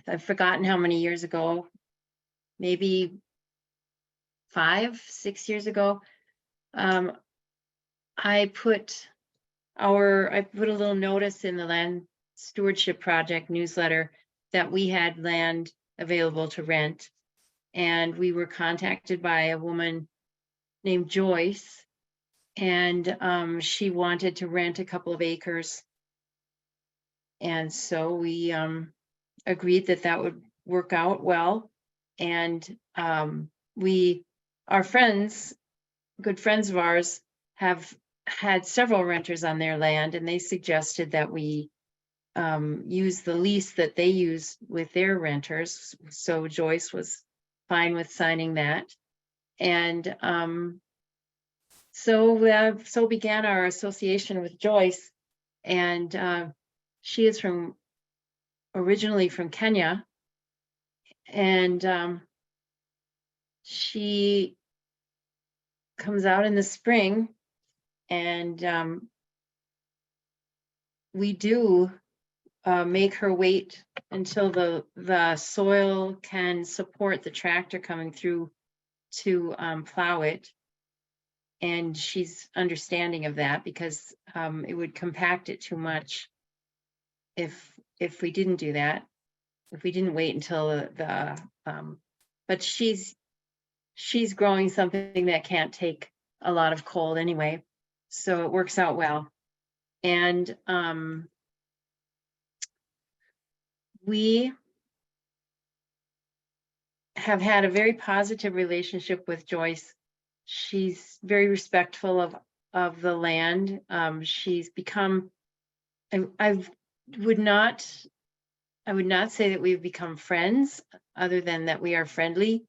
S1: I've forgotten how many years ago, maybe 5, 6 years ago. I put a little notice in the Land Stewardship Project newsletter that we had land available to rent. and we were contacted by a woman named Joyce, and she wanted to rent a couple of acres. And so we agreed that that would work out well. And our friends, good friends of ours, have had several renters on their land, and they suggested that we use the lease that they use with their renters. So Joyce was fine with signing that. And so began our association with Joyce. And she is originally from Kenya. And she comes out in the spring, and we do make her wait until the soil can support the tractor coming through to plow it. And she's understanding of that, because it would compact it too much if we didn't do that, if we didn't wait until but she's growing something that can't take a lot of cold anyway, so it works out well. And we have had a very positive relationship with Joyce. She's very respectful of the land. She's become, I would not say that we've become friends, other than that we are friendly.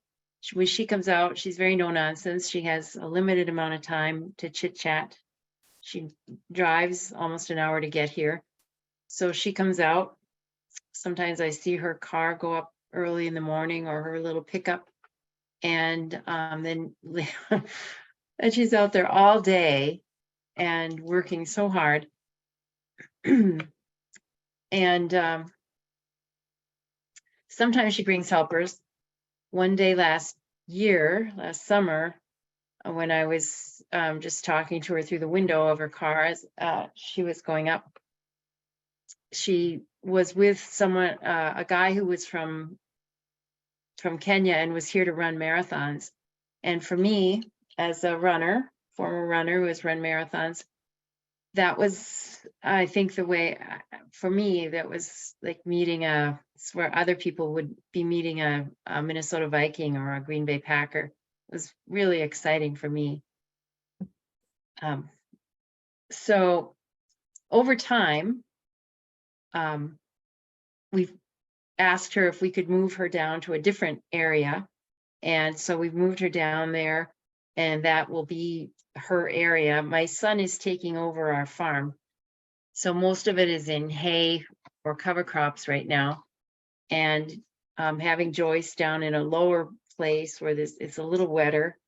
S1: When she comes out, she's very no nonsense. She has a limited amount of time to chit chat. She drives almost an hour to get here. So she comes out. Sometimes I see her car go up early in the morning, or her little pickup. And then and she's out there all day and working so hard. And sometimes she brings helpers. One day last summer, when I was just talking to her through the window of her car as she was going up, she was with someone, a guy who was from Kenya and was here to run marathons. And for me, as a former runner who has run marathons, that was, I think, the way, for me, that was like meeting where other people would be meeting a Minnesota Viking or a Green Bay Packer. It was really exciting for me. So over time, we've asked her if we could move her down to a different area. And so we've moved her down there, and that will be her area. My son is taking over our farm, so most of it is in hay or cover crops right now. And having Joyce down in a lower place where it's a little wetter,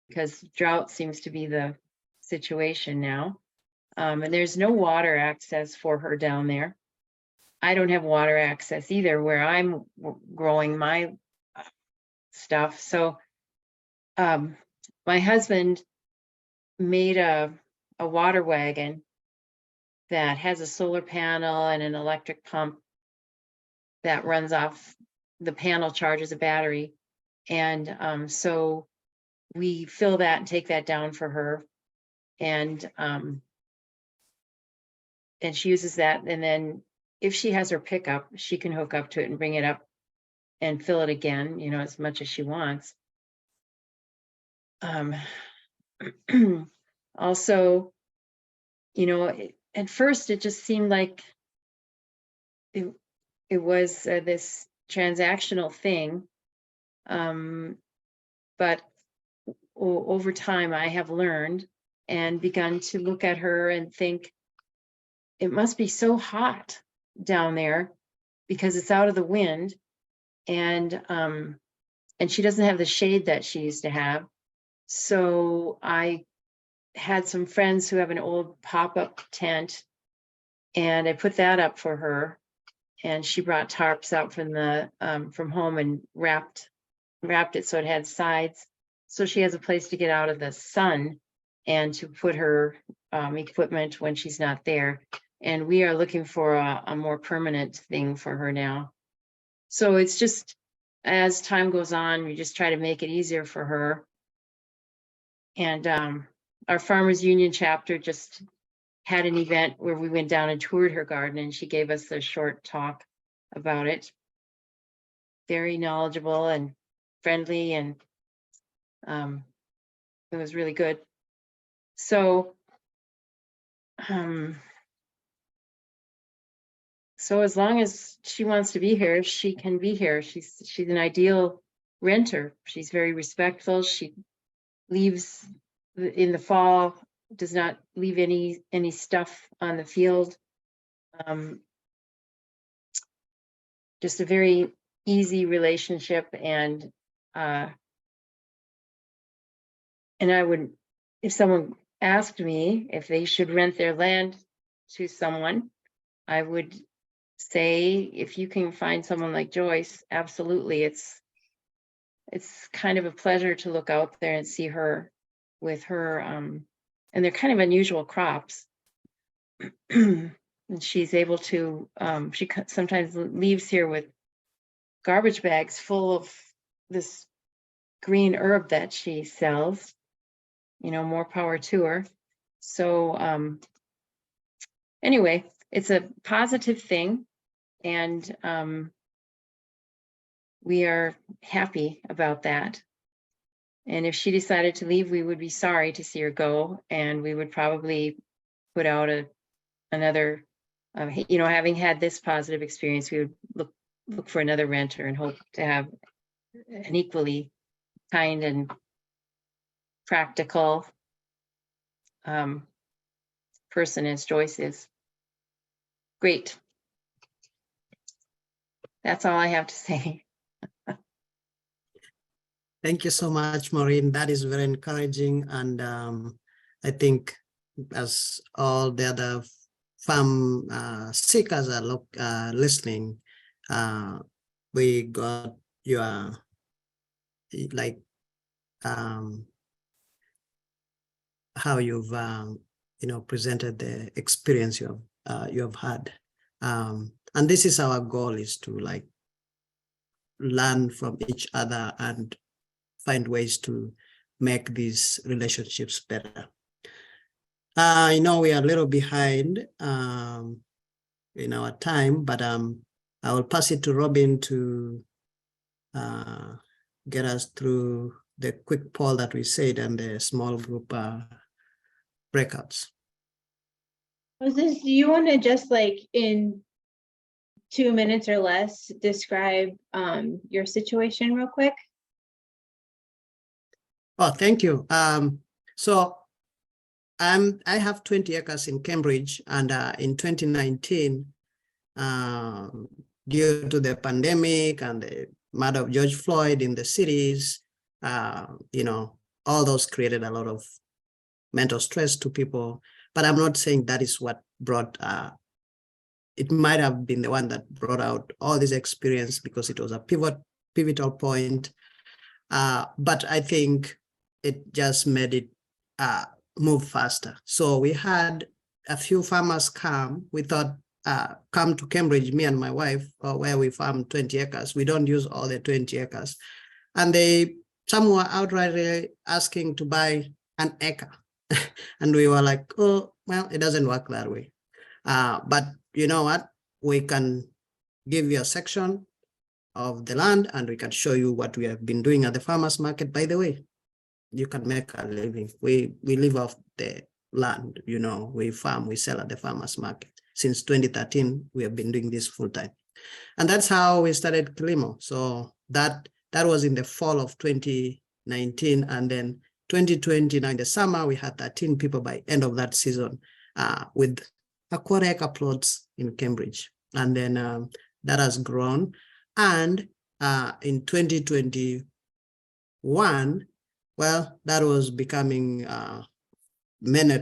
S1: because drought seems to be the situation now. And there's no water access for her down there. I don't have water access either where I'm growing my stuff. So my husband made a water wagon that has a solar panel and an electric pump that runs off, the panel charges a battery. And so we fill that and take that down for her. And she uses that. And then if she has her pickup, she can hook up to it and bring it up and fill it again, as much as she wants. Also, at first it just seemed like it was this transactional thing. But over time I have learned and begun to look at her and think, it must be so hot down there because it's out of the wind, and she doesn't have the shade that she used to have. So I had some friends who have an old pop-up tent, and I put that up for her, and she brought tarps out from home and wrapped it so it had sides, so she has a place to get out of the sun and to put her equipment when she's not there. And we are looking for a more permanent thing for her now. So it's just as time goes on, we just try to make it easier for her. And our Farmers Union chapter just had an event where we went down and toured her garden, and she gave us a short talk about it. Very knowledgeable and friendly, and it was really good. So, so as long as she wants to be here, she can be here. She's an ideal renter. She's very respectful. She leaves in the fall, does not leave any stuff on the field. Just a very easy relationship, and I would, if someone asked me if they should rent their land to someone, I would say, if you can find someone like Joyce, absolutely. It's kind of a pleasure to look out there and see her with her, and they're kind of unusual crops. And she's able to, she sometimes leaves here with garbage bags full of this green herb that she sells. You know, more power to her. So anyway, it's a positive thing, and we are happy about that. And if she decided to leave, we would be sorry to see her go, and we would probably put out another, you know, having had this positive experience, we would look for another renter and hope to have an equally kind and practical person as Joyce is. Great. That's all I have to say.
S2: Thank you so much, Maureen. That is very encouraging. And I think as all the other farm seekers are listening, we got your, like, how you've you know, presented the experience you have had, and this is our goal, is to like learn from each other and find ways to make these relationships better. I know we are a little behind in our time, but I will pass it to Robin to get us through the quick poll that we said and the small group breakouts.
S6: Moses, do you want to just, like, in 2 minutes or less, describe your situation real quick?
S2: Oh, thank you. So I have 20 acres in Cambridge, and in 2019, due to the pandemic and the murder of George Floyd in the cities, you know, all those created a lot of mental stress to people. But I'm not saying that is what brought, it might have been the one that brought out all this experience, because it was a pivotal point. But I think it just made it move faster. So we had a few farmers come. We thought, come to Cambridge, me and my wife, where we farm 20 acres. We don't use all the 20 acres. And some were outright asking to buy an acre. And we were like, oh, well, it doesn't work that way. But you know what? We can give you a section of the land, and we can show you what we have been doing at the farmers market. By the way, you can make a living. We live off the land, you know, we farm, we sell at the farmers market. Since 2013, we have been doing this full time. And that's how we started Kilimo. So that was in the fall of 2019. And then 2020, now in the summer, we had 13 people by end of that season, with a quarter acre plots in Cambridge. And then that has grown. And in 2021, well, that was becoming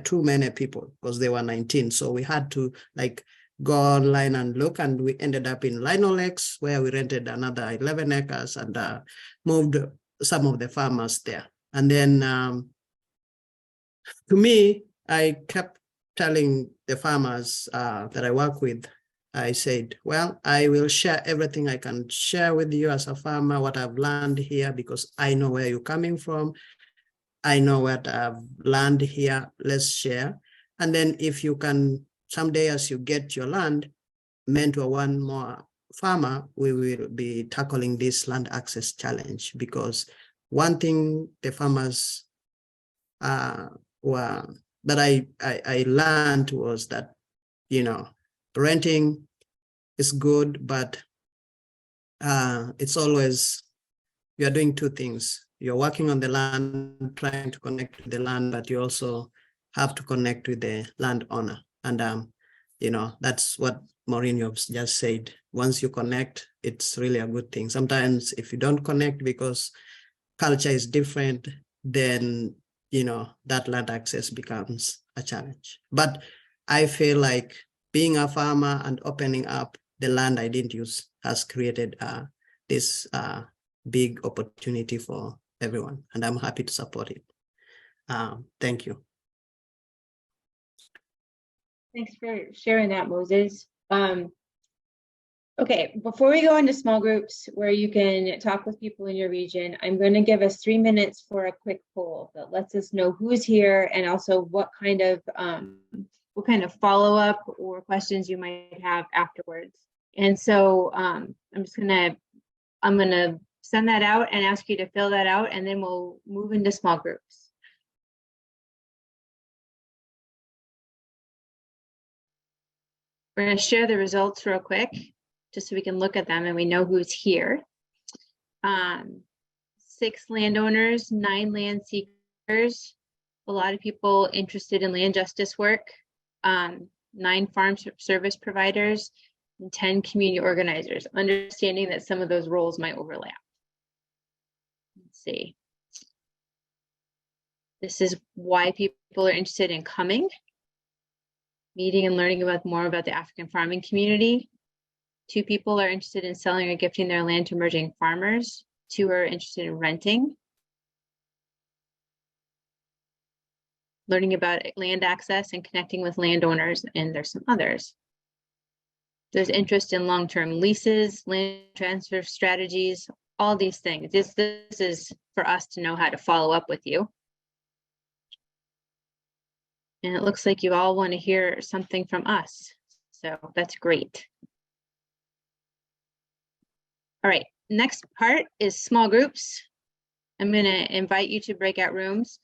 S2: too many people, because there were 19. So we had to like go online and look, and we ended up in Lino Lakes, where we rented another 11 acres and moved some of the farmers there. And then to me, I kept telling the farmers that I work with, I said, well, I will share everything I can share with you as a farmer, what I've learned here, because I know where you're coming from. I know what I've learned here, let's share. And then if you can, someday as you get your land, mentor one more farmer, we will be tackling this land access challenge, because one thing the farmers that I learned was that, you know, renting is good, but it's always, you're doing two things. You're working on the land, trying to connect with the land, but you also have to connect with the landowner. And, you know, that's what Maureen just said. Once you connect, it's really a good thing. Sometimes if you don't connect because culture is different, then, you know, that land access becomes a challenge. But I feel like being a farmer and opening up the land I didn't use has created this big opportunity for everyone, and I'm happy to support it. Thank you.
S6: Thanks for sharing that, Moses. Okay, before we go into small groups where you can talk with people in your region, I'm going to give us 3 minutes for a quick poll that lets us know who's here and also what kind of follow-up or questions you might have afterwards. And so I'm gonna send that out and ask you to fill that out, and then we'll move into small groups. We're going to share the results real quick, just so we can look at them and we know who's here. 6 landowners, 9 land seekers, a lot of people interested in land justice work, 9 farm service providers, and 10 community organizers, understanding that some of those roles might overlap. Let's see. This is why people are interested in coming, meeting and learning more about the African farming community. 2 people are interested in selling or gifting their land to emerging farmers. 2 are interested in renting. Learning about land access and connecting with landowners, and there's some others. There's interest in long-term leases, land transfer strategies, all these things. This is for us to know how to follow up with you. And it looks like you all want to hear something from us. So that's great. All right, next part is small groups. I'm going to invite you to breakout rooms.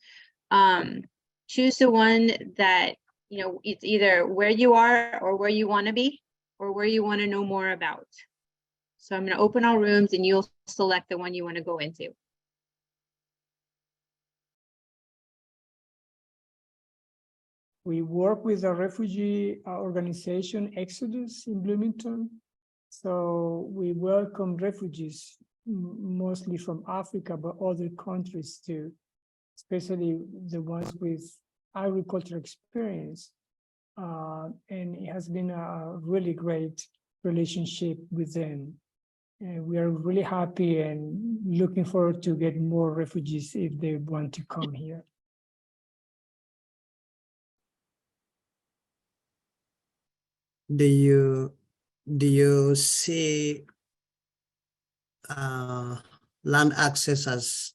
S6: Choose the one that, you know, it's either where you are or where you want to be or where you want to know more about. So I'm going to open all rooms and you'll select the one you want to go into.
S7: We work with a refugee organization, Exodus, in Bloomington. So we welcome refugees, mostly from Africa, but other countries too, especially the ones with agriculture experience. And it has been a really great relationship with them. And we are really happy and looking forward to get more refugees if they want to come here.
S2: Do you see land access as,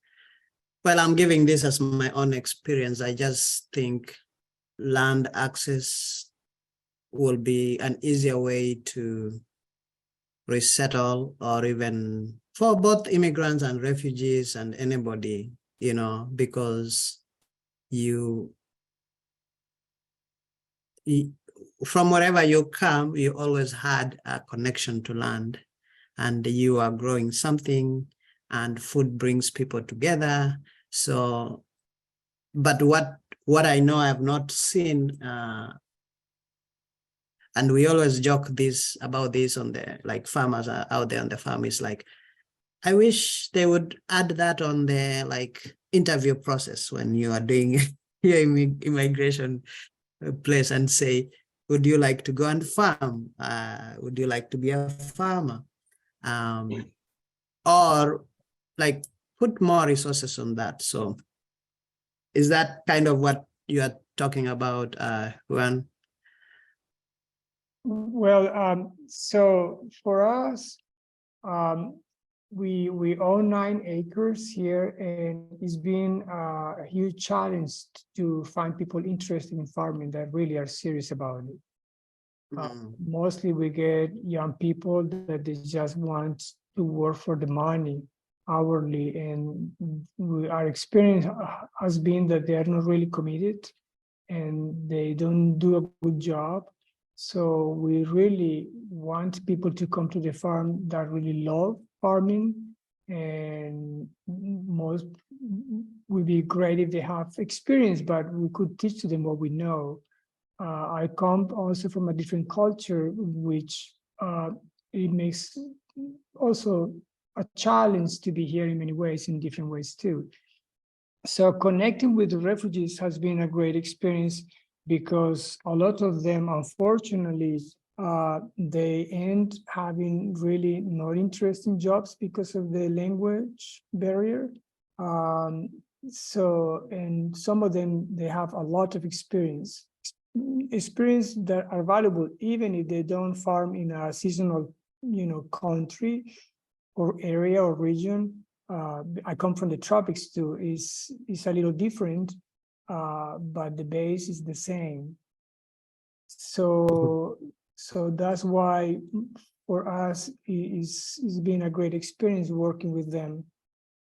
S2: well, I'm giving this as my own experience. I just think land access will be an easier way to resettle, or even for both immigrants and refugees and anybody, you know, because from wherever you come, you always had a connection to land, and you are growing something, and food brings people together. So, but what I know I have not seen, and we always joke about this on the, like, farmers are out there on the farm, is like, I wish they would add that on the, like, interview process when you are doing your immigration place, and say, would you like to go and farm? Would you like to be a farmer? Or like put more resources on that. So is that kind of what you are talking about, Juan?
S7: Well, so for us, we own 9 acres here, and it's been a huge challenge to find people interested in farming that really are serious about it. Mostly we get young people that they just want to work for the money hourly, and our experience has been that they are not really committed and they don't do a good job. So we really want people to come to the farm that really love farming, and most would be great if they have experience, but we could teach to them what we know. I come also from a different culture, which it makes also a challenge to be here in many ways, in different ways too. So connecting with the refugees has been a great experience, because a lot of them, unfortunately, they end having really not interesting jobs because of the language barrier. So, and some of them, they have a lot of experience that are valuable, even if they don't farm in a seasonal, country or area or region. I come from the tropics too. Is a little different, but the base is the same. So that's why for us it's been a great experience working with them.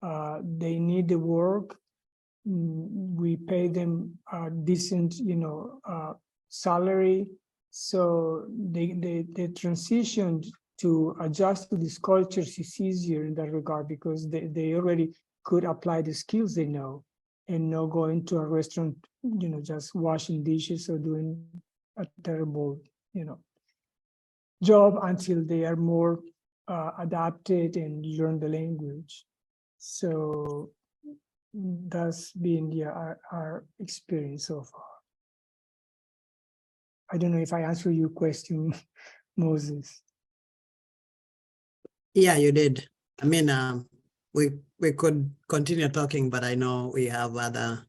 S7: They need the work. We pay them a decent, salary. So they transitioned to adjust to these cultures is easier in that regard, because they already could apply the skills they know, and not going to a restaurant, just washing dishes or doing a terrible, job until they are more adapted and learn the language. So that's been our experience so far. I don't know if I answered your question, Moses.
S2: Yeah, you did. I mean, we could continue talking, but I know we have other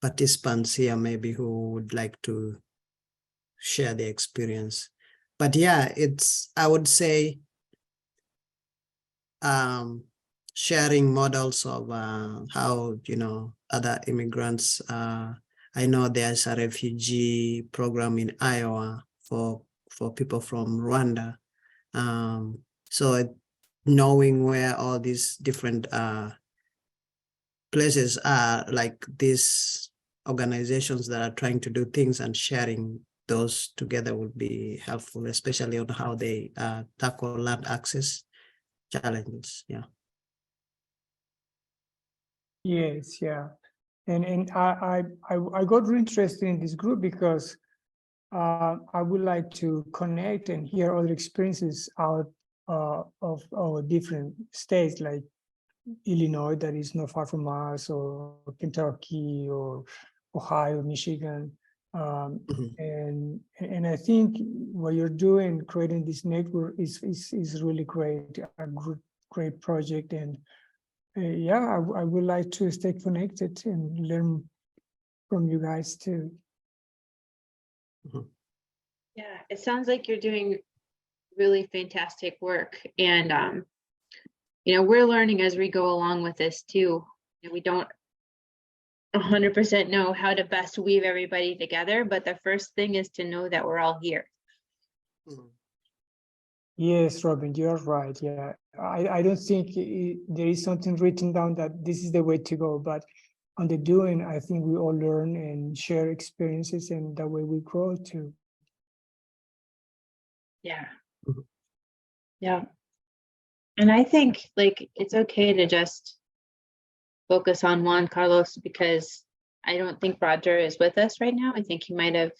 S2: participants here maybe who would like to share their experience. But yeah, I would say sharing models of how, other immigrants, I know there's a refugee program in Iowa for people from Rwanda. So knowing where all these different places are, like these organizations that are trying to do things, and sharing those together would be helpful, especially on how they tackle land access challenges. Yeah.
S7: Yes, yeah. And I got really interested in this group because I would like to connect and hear other experiences out of our different states, like Illinois, that is not far from us, or Kentucky, or Ohio, Michigan. And I think what you're doing, creating this network, is really great, a great project. And yeah, I would like to stay connected and learn from you guys too.
S6: Yeah, it sounds like you're doing really fantastic work, and we're learning as we go along with this too. We don't 100% know how to best weave everybody together, but the first thing is to know that we're all here.
S7: Yes, Robin, you're right. Yeah, I don't think there is something written down that this is the way to go, but on the doing, I think we all learn and share experiences, and that way we grow too.
S6: Yeah. Yeah. And I think it's okay to just focus on Juan Carlos, because I don't think Roger is with us right now. I think he might have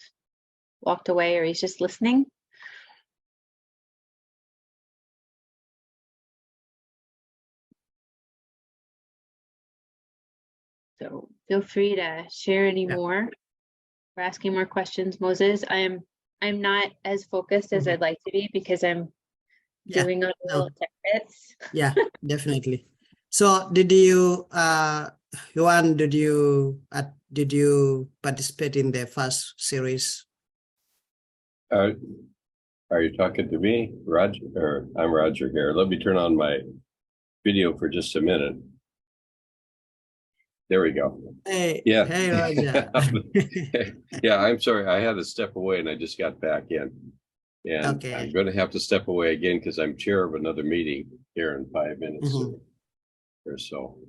S6: walked away, or he's just listening. So feel free to share any more or asking more questions, Moses. I'm not as focused as I'd like to be, because I'm doing a little tech bits.
S2: Yeah, definitely. So did you, Juan, did you participate in the first series?
S8: Are you talking to me, Roger? Or I'm Roger here. Let me turn on my video for just a minute. There we go.
S2: Hey,
S8: Yeah.
S2: hey, Roger.
S8: Yeah, I'm sorry. I had to step away and I just got back in. And
S2: Okay.
S8: I'm going to have to step away again because I'm chair of another meeting here in 5 minutes
S2: Mhm.
S8: or so.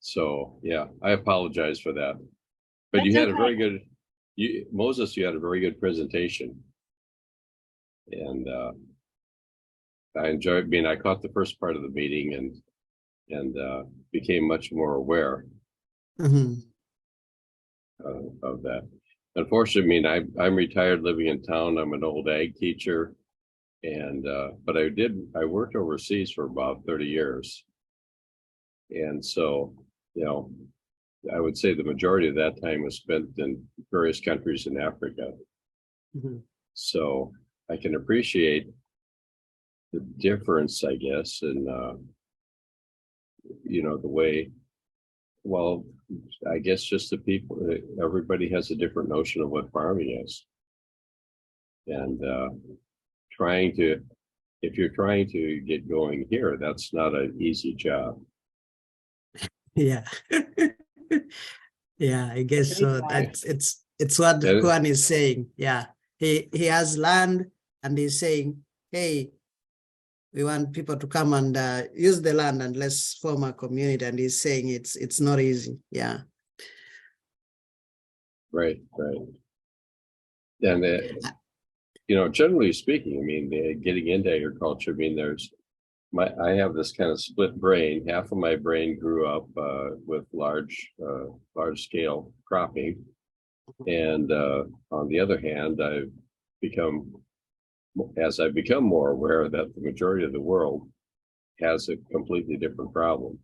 S8: So yeah, I apologize for that. But you
S6: That's
S8: had a very
S6: okay.
S8: good, Moses, you had a very good presentation. And I enjoyed I caught the first part of the meeting and became much more aware
S2: Mhm.
S8: of that. Unfortunately, I'm retired living in town. I'm an old ag teacher. And but I worked overseas for about 30 years. And so, you know, I would say the majority of that time was spent in various countries in Africa.
S2: Mhm.
S8: So I can appreciate the difference, I guess, in you know, the way, well, I guess just the people, everybody has a different notion of what farming is. And if you're trying to get going here, that's not an easy job.
S2: Yeah. Yeah, I guess so. That's it's what
S8: That is-
S2: Juan is saying. Yeah. He has land and he's saying, hey, we want people to come and use the land and let's form a community. And he's saying it's not easy. Yeah.
S8: Right. And you know, generally speaking, I mean, getting into agriculture, I mean, I have this kind of split brain. Half of my brain grew up with large scale cropping. And on the other hand, as I've become more aware that the majority of the world has a completely different problem.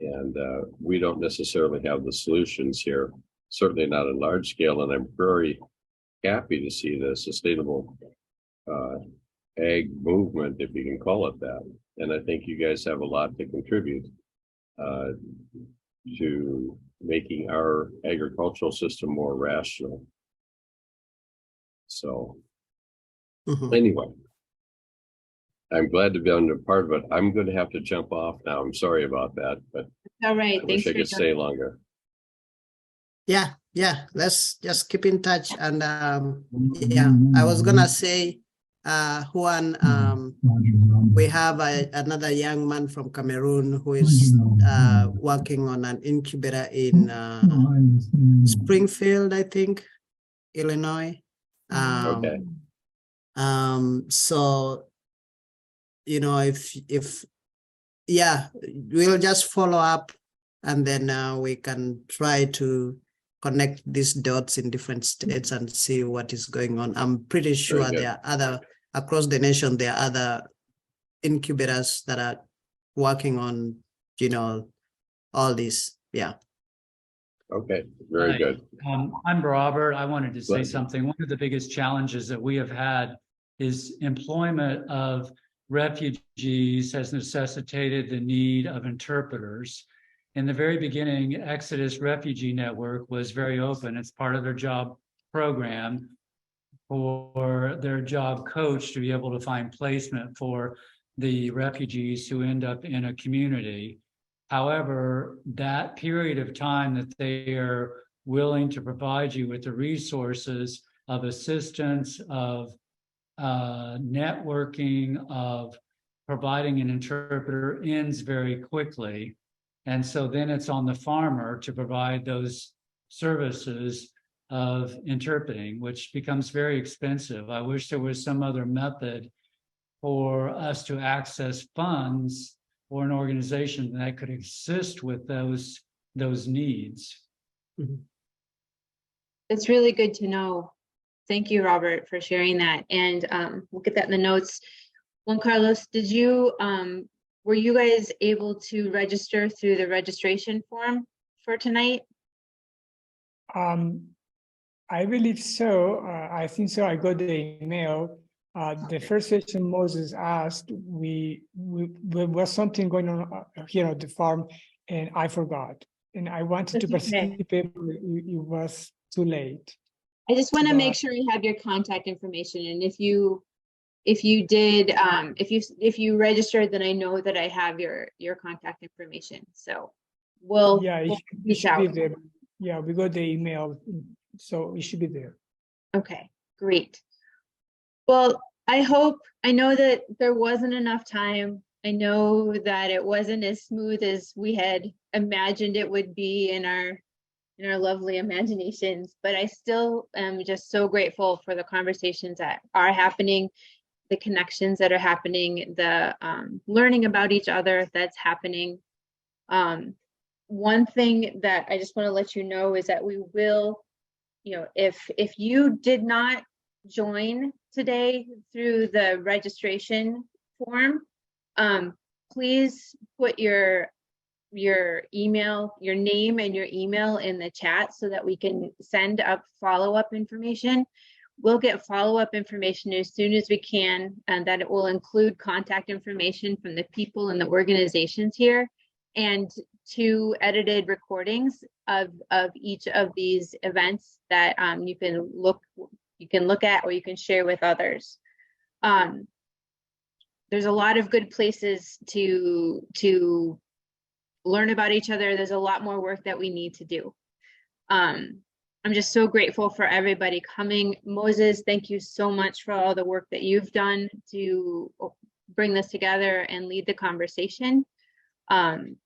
S8: And we don't necessarily have the solutions here, certainly not on large scale. And I'm very happy to see the sustainable ag movement, if you can call it that. And I think you guys have a lot to contribute to making our agricultural system more rational. So
S2: Mhm.
S8: anyway, I'm glad to be on a part of it. I'm going to have to jump off now. I'm sorry about that, but
S6: All right,
S8: I
S6: thanks
S8: wish I
S6: for
S8: could stay longer.
S2: Yeah, let's just keep in touch. And yeah, I was gonna say, Juan, we have another young man from Cameroon who is working on an incubator in Springfield, I think, Illinois.
S8: Okay.
S2: So, you know, if yeah, we'll just follow up and then we can try to connect these dots in different states and see what is going on. I'm pretty sure
S8: good.
S2: there are other, across the nation, there are other incubators that are working on, you know, all this. Yeah.
S8: Okay, very
S9: Hi.
S8: good.
S9: I'm Robert. I wanted to say
S8: Glad to-
S9: something. One of the biggest challenges that we have had is employment of refugees has necessitated the need of interpreters. In the very beginning, Exodus Refugee Network was very open. It's part of their job program for their job coach to be able to find placement for the refugees who end up in a community. However, that period of time that they are willing to provide you with the resources of assistance, of networking, of providing an interpreter ends very quickly. And so then it's on the farmer to provide those services of interpreting, which becomes very expensive. I wish there was some other method for us to access funds or an organization that could assist with those needs.
S6: It's really good to know. Thank you, Robert, for sharing that. And we'll get that in the notes. Juan Carlos, were you guys able to register through the registration form for tonight?
S7: I believe so. I think so. I got the email. The first session Moses asked, there was something going on here at the farm, and I forgot. and I wanted to
S6: That's okay.
S7: participate, but it was too late.
S6: I just want to make
S7: But-
S6: sure I have your contact information, and if you did, if you registered, then I know that I have your contact information, so we'll
S7: Yeah,
S6: we'll
S7: it
S6: reach
S7: should be
S6: out.
S7: there. Yeah, we got the email, so it should be there.
S6: Okay, great. Well, I know that there wasn't enough time. I know that it wasn't as smooth as we had imagined it would be in our lovely imaginations, but I still am just so grateful for the conversations that are happening, the connections that are happening, the learning about each other that's happening. One thing that I just want to let you know is that we will, if you did not join today through the registration form, please put your email, your name and your email in the chat so that we can send up follow-up information. We'll get follow-up information as soon as we can, and that it will include contact information from the people and the organizations here, and 2 edited recordings of each of these events that you can look at or you can share with others. There's a lot of good places to learn about each other. There's a lot more work that we need to do. I'm just so grateful for everybody coming. Moses, thank you so much for all the work that you've done to bring this together and lead the conversation. And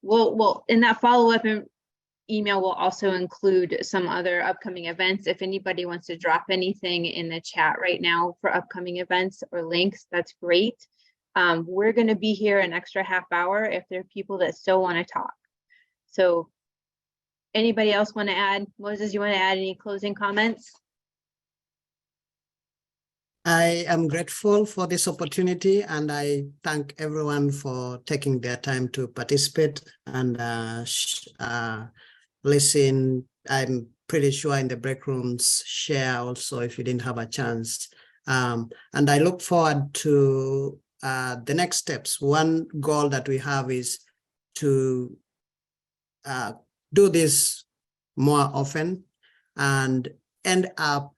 S6: we'll in that follow-up email will also include some other upcoming events. If anybody wants to drop anything in the chat right now for upcoming events or links, that's great. We're going to be here an extra half hour if there are people that still want to talk. So anybody else want to add? Moses, you want to add any closing comments?
S2: I am grateful for this opportunity, and I thank everyone for taking their time to participate and listen. I'm pretty sure in the break rooms share also if you didn't have a chance. And I look forward to the next steps. One goal that we have is to do this more often and end up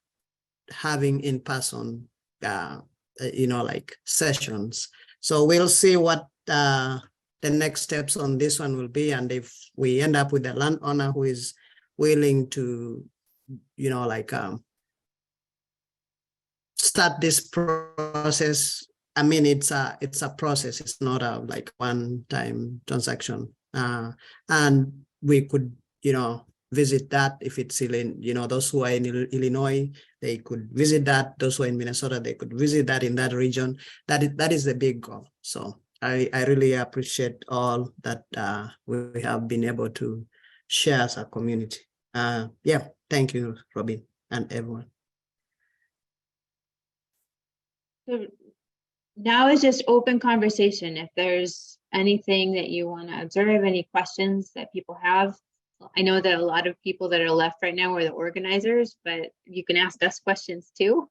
S2: having in-person like sessions. So we'll see what the next steps on this one will be, and if we end up with a landowner who is willing to start this process. I mean, it's a process. It's not a like one-time transaction, and we could visit that if it's those who are in Illinois, they could visit that. Those who are in Minnesota, they could visit that in that region. That is the big goal. So I really appreciate all that we have been able to share as a community. Yeah, thank you, Robin, and everyone.
S6: So now is just open conversation. If there's anything that you want to observe, any questions that people have. I know that a lot of people that are left right now are the organizers, but you can ask us questions too.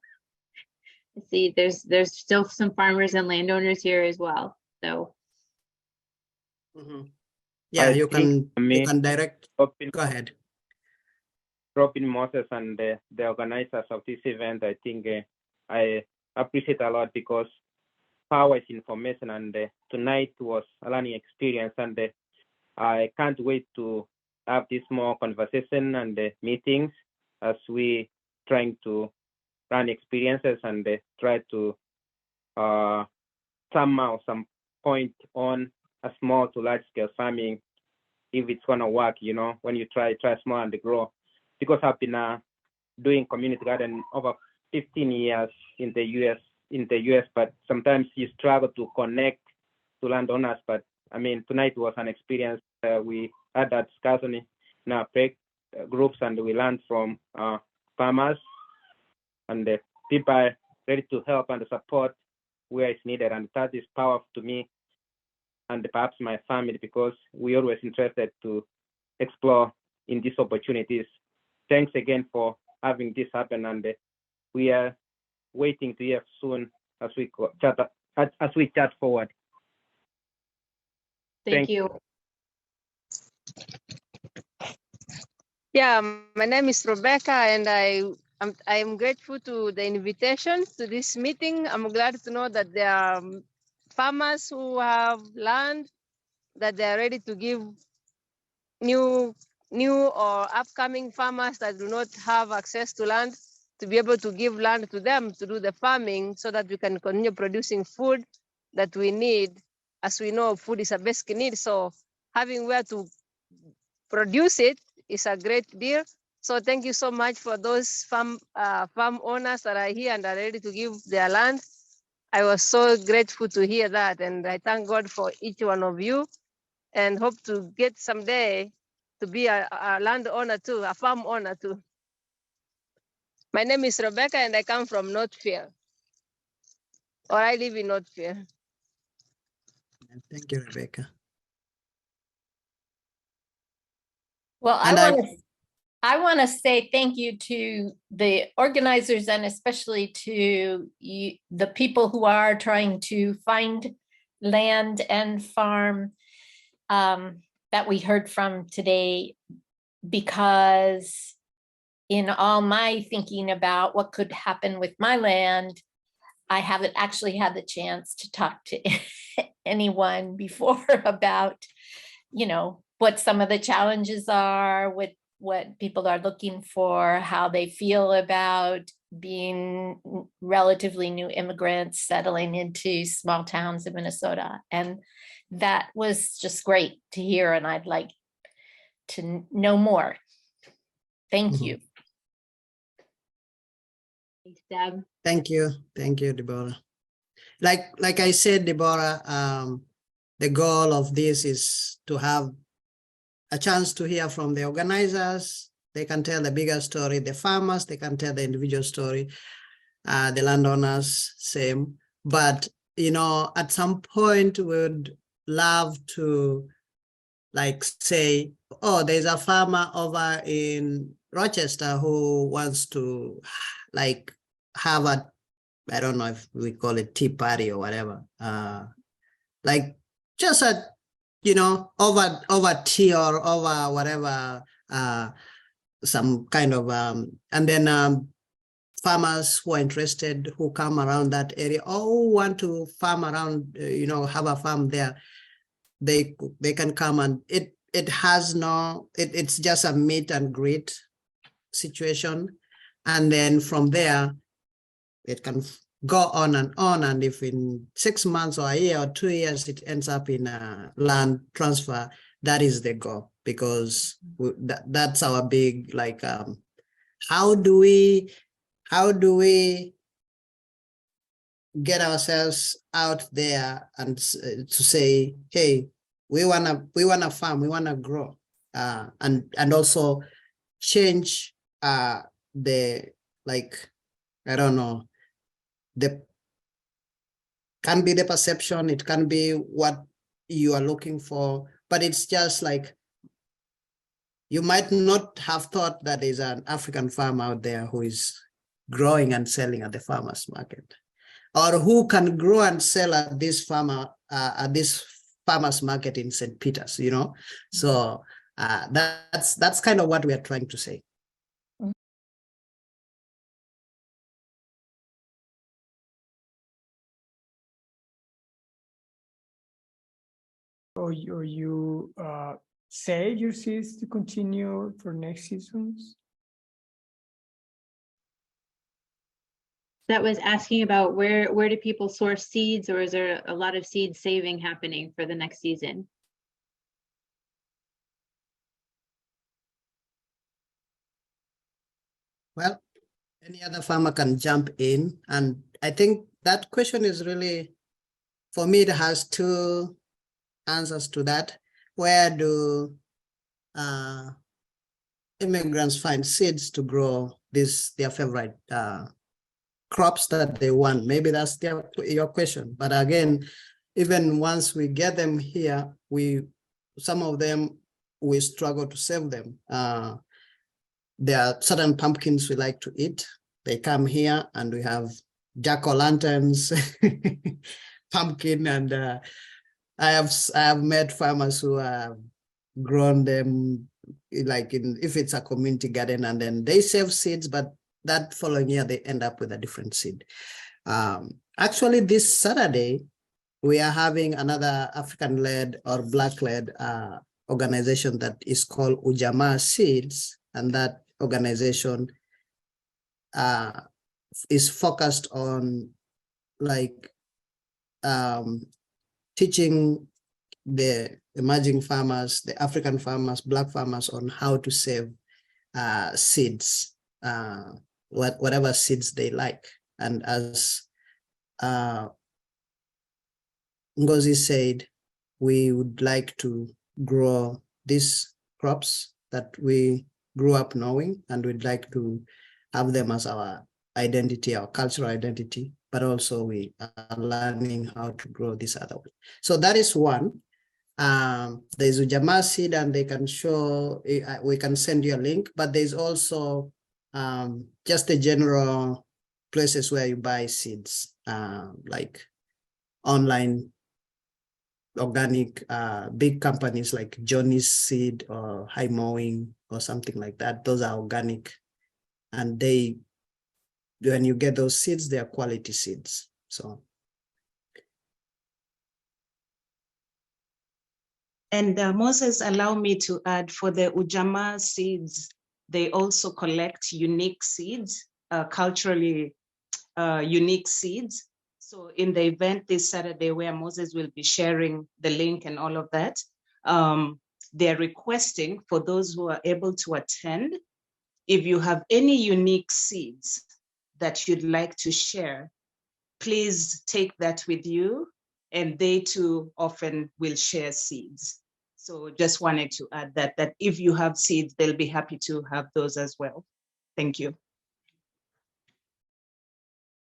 S6: See, there's still some farmers and landowners here as well. So
S2: yeah, you
S10: think
S2: can direct. Go ahead.
S10: Robin Moses and the organizers of this event, I think I appreciate a lot because power is information, and tonight was a learning experience, and I can't wait to have this more conversation and meetings as we trying to run experiences and try to somehow some point on a small to large scale farming, if it's gonna work, when you try small and grow. Because I've been doing community garden over 15 years in the US, but sometimes you struggle to connect to landowners. But I mean, tonight was an experience. We had that discussion in our groups, and we learned from farmers, and the people are ready to help and support where it's needed. And that is powerful to me and perhaps my family, because we're always interested to explore in these opportunities. Thanks again for having this happen, and we are waiting to hear soon as we chat forward.
S6: Thank
S10: Thank
S6: you.
S11: Yeah, my name is Rebecca, and I am grateful to the invitation to this meeting. I'm glad to know that there are farmers who have land that they are ready to give new or upcoming farmers that do not have access to land to be able to give land to them to do the farming so that we can continue producing food that we need. As we know, food is a basic need, so having where to produce it is a great deal. So thank you so much for those farm owners that are here and are ready to give their land. I was so grateful to hear that, and I thank God for each one of you, and hope to get someday to be a land owner too, a farm owner too. My name is Rebecca, and I come from Northfield, or I live in Northfield.
S2: Thank you, Rebecca.
S12: Well,
S2: And
S12: I want to say thank you to the organizers and especially to you, the people who are trying to find land and farm that we heard from today, because in all my thinking about what could happen with my land, I haven't actually had the chance to talk to anyone before about, you know, what some of the challenges are, what people are looking for, how they feel about being relatively new immigrants settling into small towns in Minnesota. And that was just great to hear, and I'd like to know more. Thank you.
S6: Thanks, Deb.
S2: Thank you, Deborah. Like I said, Deborah, the goal of this is to have a chance to hear from the organizers. They can tell the bigger story. The farmers, they can tell the individual story. The landowners, same. But, you know, at some point, we would love to, like, say, oh, there's a farmer over in Rochester who wants to, like, have a, I don't know if we call it tea party or whatever. Like, just a, you know, over tea or over whatever, some kind of, and then farmers who are interested, who come around that area or who want to farm around, you know, have a farm there, they can come, and it has no, it's just a meet and greet situation. And then from there, it can go on, and if in 6 months or a year or 2 years it ends up in a land transfer, that is the goal, because that's our big, like, how do we get ourselves out there and to say, hey, we wanna farm, we wanna grow, and also change the, like, I don't know, can be the perception, it can be what you are looking for, but it's just like, you might not have thought that there's an African farmer out there who is growing and selling at the farmer's market, or who can grow and sell at this farmer's market in St. Peter's, you know? So that's kind of what we are trying to say.
S7: Or you save your seeds to continue for next seasons?
S6: That was asking about where do people source seeds, or is there a lot of seed saving happening for the next season?
S2: Well, any other farmer can jump in. And I think that question is really, for me, it has two answers to that. Where do immigrants find seeds to grow their favorite crops that they want? Maybe that's your question. But again, even once we get them here, some of them, we struggle to save them. There are certain pumpkins we like to eat. They come here and we have jack-o'-lanterns, pumpkin, and I have met farmers who have grown them like if it's a community garden, and then they save seeds, but that following year they end up with a different seed. Actually, this Saturday, we are having another African-led or Black-led organization that is called Ujamaa Seeds, and that organization is focused on like teaching the emerging farmers, the African farmers, Black farmers, on how to save seeds, whatever seeds they like. And as Ngozi said, we would like to grow these crops that we grew up knowing, and we'd like to have them as our identity, our cultural identity, but also we are learning how to grow this other way. So that is one. There's Ujamaa Seed, and they can show, we can send you a link, but there's also just the general places where you buy seeds, like online organic, big companies like Johnny's Seed or High Mowing or something like that. Those are organic, and they, when you get those seeds, they are quality seeds. So.
S13: And Moses, allow me to add, for the Ujamaa Seeds, they also collect unique seeds, culturally unique seeds. So in the event this Saturday, where Moses will be sharing the link and all of that, they're requesting for those who are able to attend, if you have any unique seeds that you'd like to share, please take that with you, and they too often will share seeds. So just wanted to add that if you have seeds, they'll be happy to have those as well. Thank you.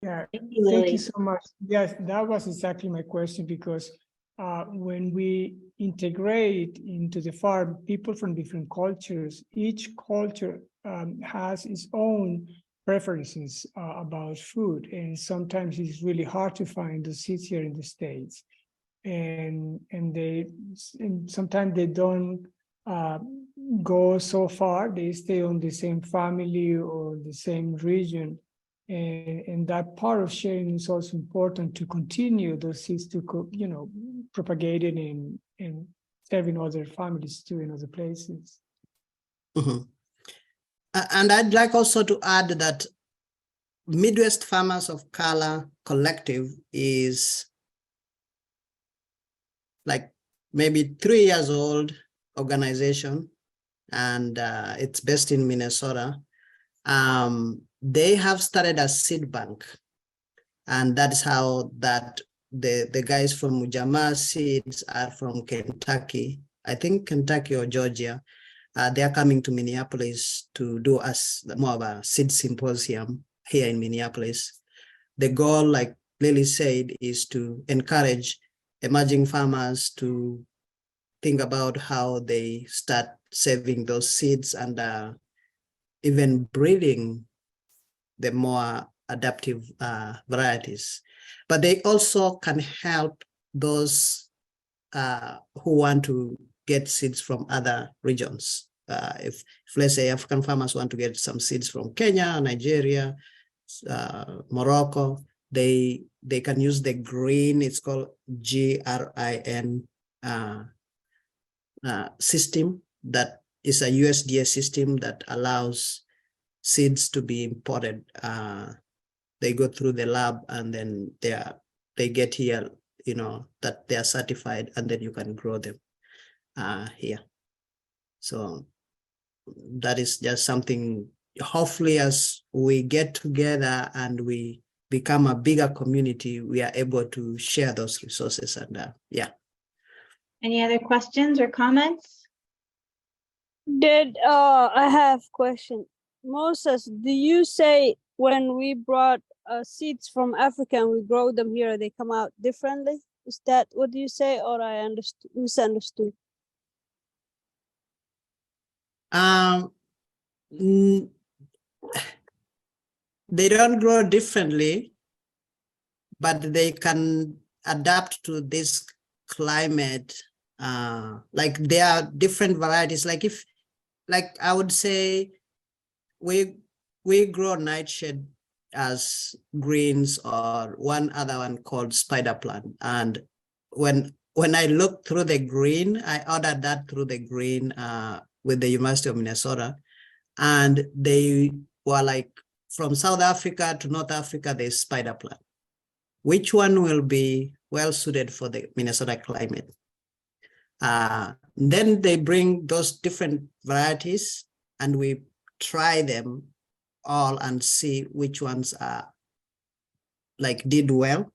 S7: Yeah,
S6: Thank you,
S7: thank
S6: Lily.
S7: you so much. Yes, that was exactly my question, because when we integrate into the farm people from different cultures, each culture has its own preferences about food, and sometimes it's really hard to find the seeds here in the States, and sometimes they don't go so far. They stay on the same family or the same region. And that part of sharing is also important to continue those seeds to, propagate it and serving other families too in other places.
S2: Mm-hmm. And I'd like also to add that Midwest Farmers of Color Collective is like maybe 3 years old organization, and it's based in Minnesota. They have started a seed bank, and that's how that the guys from Ujamaa Seeds are from Kentucky, I think Kentucky or Georgia. They are coming to Minneapolis to do more of a seed symposium here in Minneapolis. The goal, like Lily said, is to encourage emerging farmers to think about how they start saving those seeds and even breeding the more adaptive varieties. But they also can help those who want to get seeds from other regions. If let's say African farmers want to get some seeds from Kenya, Nigeria, Morocco, they can use the GRIN, it's called GRIN system, that is a USDA system that allows seeds to be imported. They go through the lab, and then they get here, that they are certified, and then you can grow them here. So that is just something, hopefully as we get together and we become a bigger community, we are able to share those resources. And yeah.
S6: Any other questions or comments?
S14: I have question. Moses, do you say when we brought seeds from Africa and we grow them here, they come out differently? Is that what you say, or I misunderstood?
S2: They don't grow differently, but they can adapt to this climate, like there are different varieties. Like I would say, we grow nightshade as greens, or one other one called spider plant. And when I looked through the green, I ordered that through the green with the University of Minnesota, and they were like, from South Africa to North Africa, there's spider plant. Which one will be well suited for the Minnesota climate? Then they bring those different varieties and we try them all and see which ones are like did well,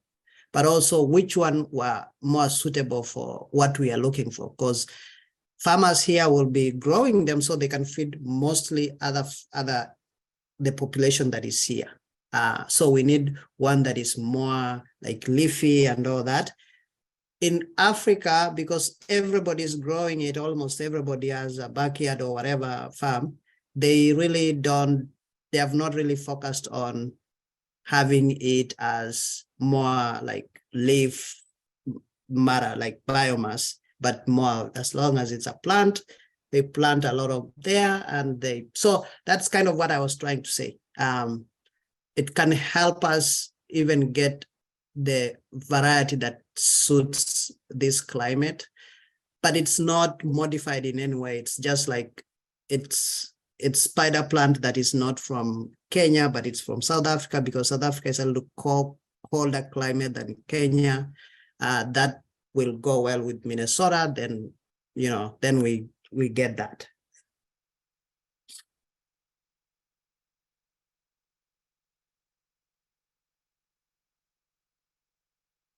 S2: but also which one were more suitable for what we are looking for, because farmers here will be growing them so they can feed mostly the population that is here. So we need one that is more like leafy and all that. In Africa, because everybody's growing it, almost everybody has a backyard or whatever farm, they have not really focused on having it as more like leaf matter, like biomass, but more as long as it's a plant, they plant a lot of there, and so that's kind of what I was trying to say. It can help us even get the variety that suits this climate, but it's not modified in any way. It's just like it's spider plant that is not from Kenya, but it's from South Africa, because South Africa is a little colder climate than Kenya. That will go well with Minnesota. Then, then we get that.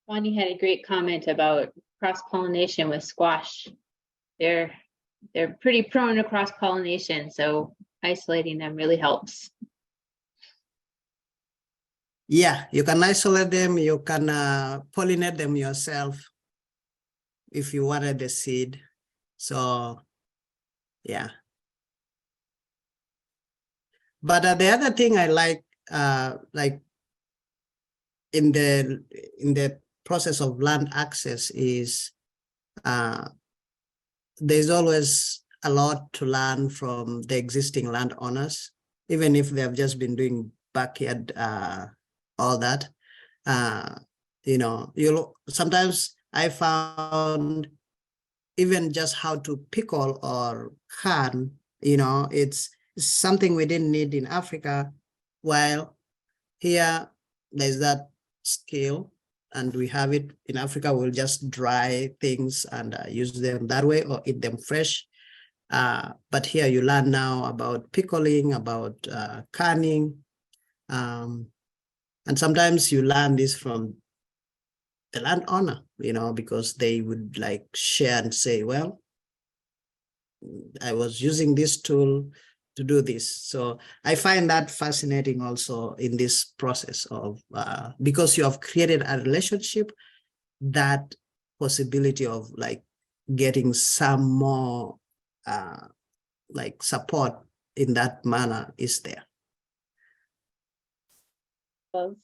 S6: Bonnie had a great comment about cross-pollination with squash. They're pretty prone to cross-pollination, so isolating them really helps.
S2: Yeah, you can isolate them, you can pollinate them yourself if you wanted the seed. So, yeah. But the other thing I like in the process of land access is there's always a lot to learn from the existing landowners, even if they have just been doing backyard, all that. Sometimes I found even just how to pickle or can, it's something we didn't need in Africa, while here there's that skill and we have it in Africa. We'll just dry things and use them that way or eat them fresh. But here you learn now about pickling, about canning. And sometimes you learn this from the landowner, because they would like share and say, well, I was using this tool to do this. So I find that fascinating also in this process of, because you have created a relationship, that possibility of like getting some more like support in that manner is there.
S6: Well,